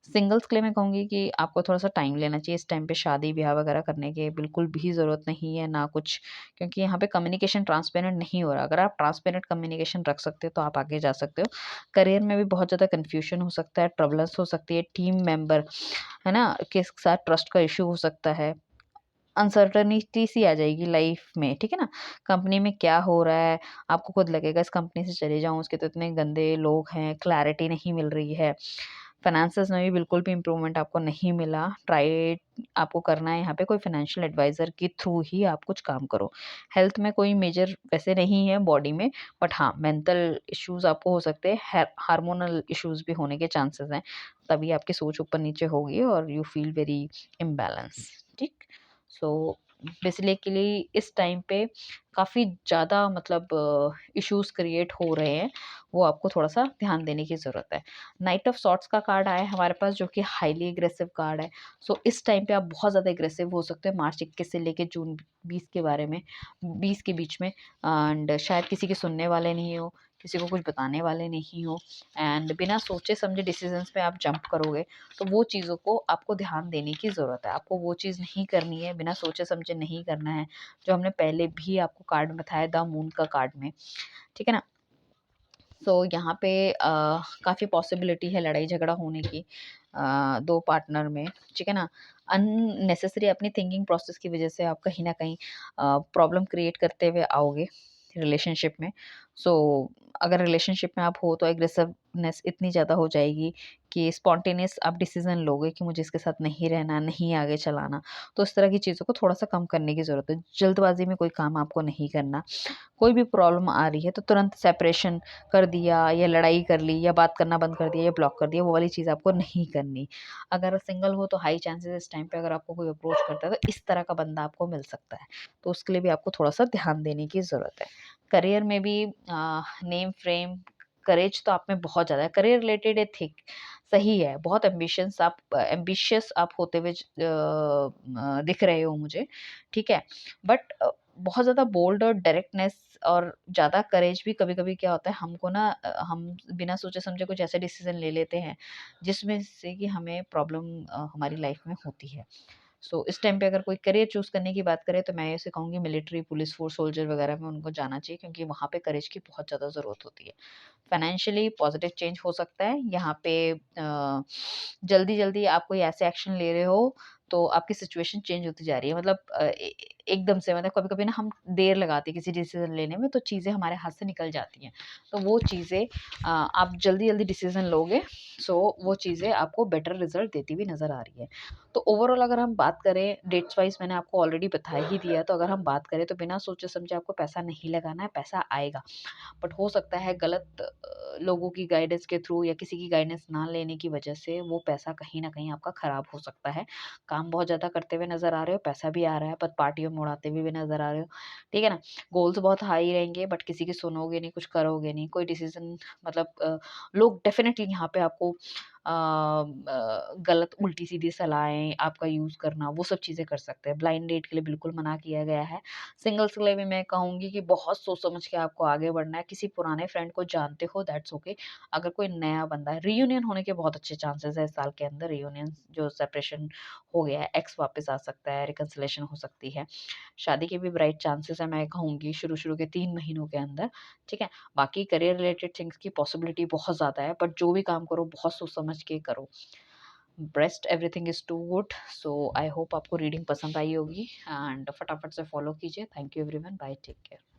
सिंगल्स के लिए मैं कहूँगी कि आपको थोड़ा-सा टाइम लेना चाहिए इस टाइम पे शादी-ब्याह वगैरह करने की बिल्कुल भी ज़रूरत नहीं है, ना कुछ क्योंकि यहाँ पे कम्युनिकेशन ट्रांसपेरेंट नहीं हो रहा। अगर आप ट्रांसपेरेंट कम्युनिकेशन रख सकते हो तो आप आगे जा सकते हो। करियर में भी बहुत ज़्यादा कन्फ्यूजन हो सकता है, ट्रबलेंस हो सकती है, टीम मेंबर है ना? के साथ ट्रस्ट का इश्यू हो सकता है। अनसर्टेनिटी सी आ जाएगी लाइफ में, ठीक है ना? कंपनी में क्या हो रहा है, आपको खुद लगेगा इस कंपनी से चले जाऊँ, उसके तो इतने गंदे लोग हैं, क्लैरिटी नहीं मिल रही है। फाइनेंसेस में भी बिल्कुल भी इम्प्रूवमेंट आपको नहीं मिला। ट्राई आपको करना है यहाँ पे कोई फाइनेंशियल एडवाइज़र के थ्रू ही आप कुछ काम करो। हेल्थ में कोई मेजर वैसे नहीं है बॉडी में, बट हाँ, मेंटल इश्यूज़ आपको हो सकते हैं, हार्मोनल इश्यूज़ भी होने के चांसेस हैं। तभी आपकी सोच ऊपर-नीचे होगी और यू फील वेरी इम्बैलेंस, ठीक? सो बेसिकली इस टाइम पे काफ़ी ज़्यादा मतलब इश्यूज़ क्रिएट हो रहे हैं, वो आपको थोड़ा-सा ध्यान देने की ज़रूरत है। नाइट ऑफ सॉर्ट्स का कार्ड आया है हमारे पास जो कि हाईली एग्रेसिव कार्ड है। सो इस टाइम पे आप बहुत ज़्यादा एग्रेसिव हो सकते हो मार्च 21 से लेके जून 20 के बारे में 20 के बीच में एंड शायद किसी की सुनने वाले नहीं हो, किसी को कुछ बताने वाले नहीं हो एंड बिना सोचे-समझे डिसीज़न्स पे आप जंप करोगे, तो वो चीज़ों को आपको ध्यान देने की ज़रूरत है। आपको वो चीज़ नहीं करनी है, बिना सोचे-समझे नहीं करना है, जो हमने पहले भी आपको कार्ड बताया द मून का कार्ड में, ठीक है ना? सो यहाँ पे काफ़ी पॉसिबिलिटी है लड़ाई झगड़ा होने की 2 पार्टनर में, ठीक है ना? अननेसेसरी अपनी थिंकिंग प्रोसेस की वज़ह से आप कहीं न कहीं प्रॉब्लम क्रिएट करते हुए आओगे रिलेशनशिप में। सो अगर रिलेशनशिप में आप हो तो एग्रेसिवनेस इतनी ज़्यादा हो जाएगी कि स्पॉन्टेनियस आप डिसीज़न लोगे कि मुझे इसके साथ नहीं रहना, नहीं आगे चलाना। तो इस तरह की चीज़ों को थोड़ा-सा कम करने की ज़रूरत है। जल्दबाज़ी में कोई काम आपको नहीं करना। कोई भी प्रॉब्लम आ रही है तो तुरंत सेपरेशन कर दिया या लड़ाई कर ली या बात करना बंद कर दिया या ब्लॉक कर दिया, वो वाली चीज़ आपको नहीं करनी। अगर सिंगल हो तो हाई चांसेस इस टाइम पे अगर आपको कोई अप्रोच करता है तो इस तरह का बंदा आपको मिल सकता है। तो उसके लिए भी आपको थोड़ा-सा ध्यान देने की ज़रूरत है। करियर में भी नेम फ्रेम, करेज तो आप में बहुत ज़्यादा है। करियर रिलेटेड थिक सही है, बहुत एम्बिशियस आप होते हुए दिख रहे हो मुझे, ठीक है? बट बहुत ज़्यादा बोल्ड और डायरेक्टनेस और ज़्यादा करेज भी कभी-कभी क्या होता है हमको ना हम बिना सोचे-समझे कुछ ऐसे डिसीज़न ले लेते हैं, जिसमें से कि हमें प्रॉब्लम हमारी लाइफ़ में होती है। सो इस टाइम पे अगर कोई करियर चूज़ करने की बात करे तो मैं ऐसे कहूँगी मिलिट्री, पुलिस फ़ोर्स, सोल्जर वगैरह में उनको जाना चाहिए क्योंकि वहाँ पे करेज की बहुत ज़्यादा ज़रूरत होती है। फाइनेंशियली पॉजिटिव चेंज हो सकता है। यहाँ पे जल्दी-जल्दी आप कोई ऐसे एक्शन ले रहे हो, तो आपकी सिचुएशन चेंज होती जा रही है। मतलब एकदम से मतलब कभी-कभी ना हम देर लगाते हैं किसी डिसीज़न लेने में, तो चीज़ें हमारे हाथ से निकल जाती हैं। तो वो चीज़ें आप जल्दी-जल्दी डिसीज़न लोगे, सो वो चीज़ें आपको बेटर रिज़ल्ट देती हुई नज़र आ रही है। तो ओवरऑल अगर हम बात करें डेट्स वाइज़ मैंने आपको ऑलरेडी बता ही दिया, तो अगर हम बात करें तो बिना सोचे-समझे आपको पैसा नहीं लगाना है, पैसा आएगा। बट हो सकता है गलत लोगों की गाइडेंस के थ्रू या किसी की गाइडेंस ना लेने की वजह से वो पैसा कहीं न कहीं आपका खराब हो सकता है। काम बहुत ज़्यादा करते हुए नज़र आ रहे हो, पैसा भी आ रहा है पर पार्टियों में उड़ाते हुए भी नज़र आ रहे हो, ठीक है ना? गोल्स बहुत हाई रहेंगे बट किसी की सुनोगे नहीं, कुछ करोगे नहीं, कोई डिसीज़न मतलब लोग डेफ़िनेटली यहाँ पे आपको गलत उल्टी-सीधी सलाहें आपका यूज़ करना, वो सब चीज़ें कर सकते हैं। ब्लाइंड डेट के लिए बिल्कुल मना किया गया है। सिंगल्स के लिए भी मैं कहूँगी कि बहुत सोच समझ के आपको आगे बढ़ना है। किसी पुराने फ्रेंड को जानते हो दैट्स ओके। अगर कोई नया बंदा है रियूनियन होने के बहुत अच्छे चांसेस है इस साल के अंदर रियूनियन जो सेपरेशन हो गया है, एक्स वापस आ सकता है, रिकंसिलिएशन हो सकती है। शादी के भी ब्राइट चांसेस है मैं कहूँगी शुरू-शुरू के 3 महीनों के अंदर, ठीक है? बाकी करियर रिलेटेड थिंग्स की पॉसिबिलिटी बहुत ज़्यादा है बट जो भी काम करो बहुत सोच समझ के करो। Best everything is too good so I hope आपको रीडिंग पसंद आई होगी एंड फटाफट से फॉलो कीजिए। Thank you everyone, bye, take care.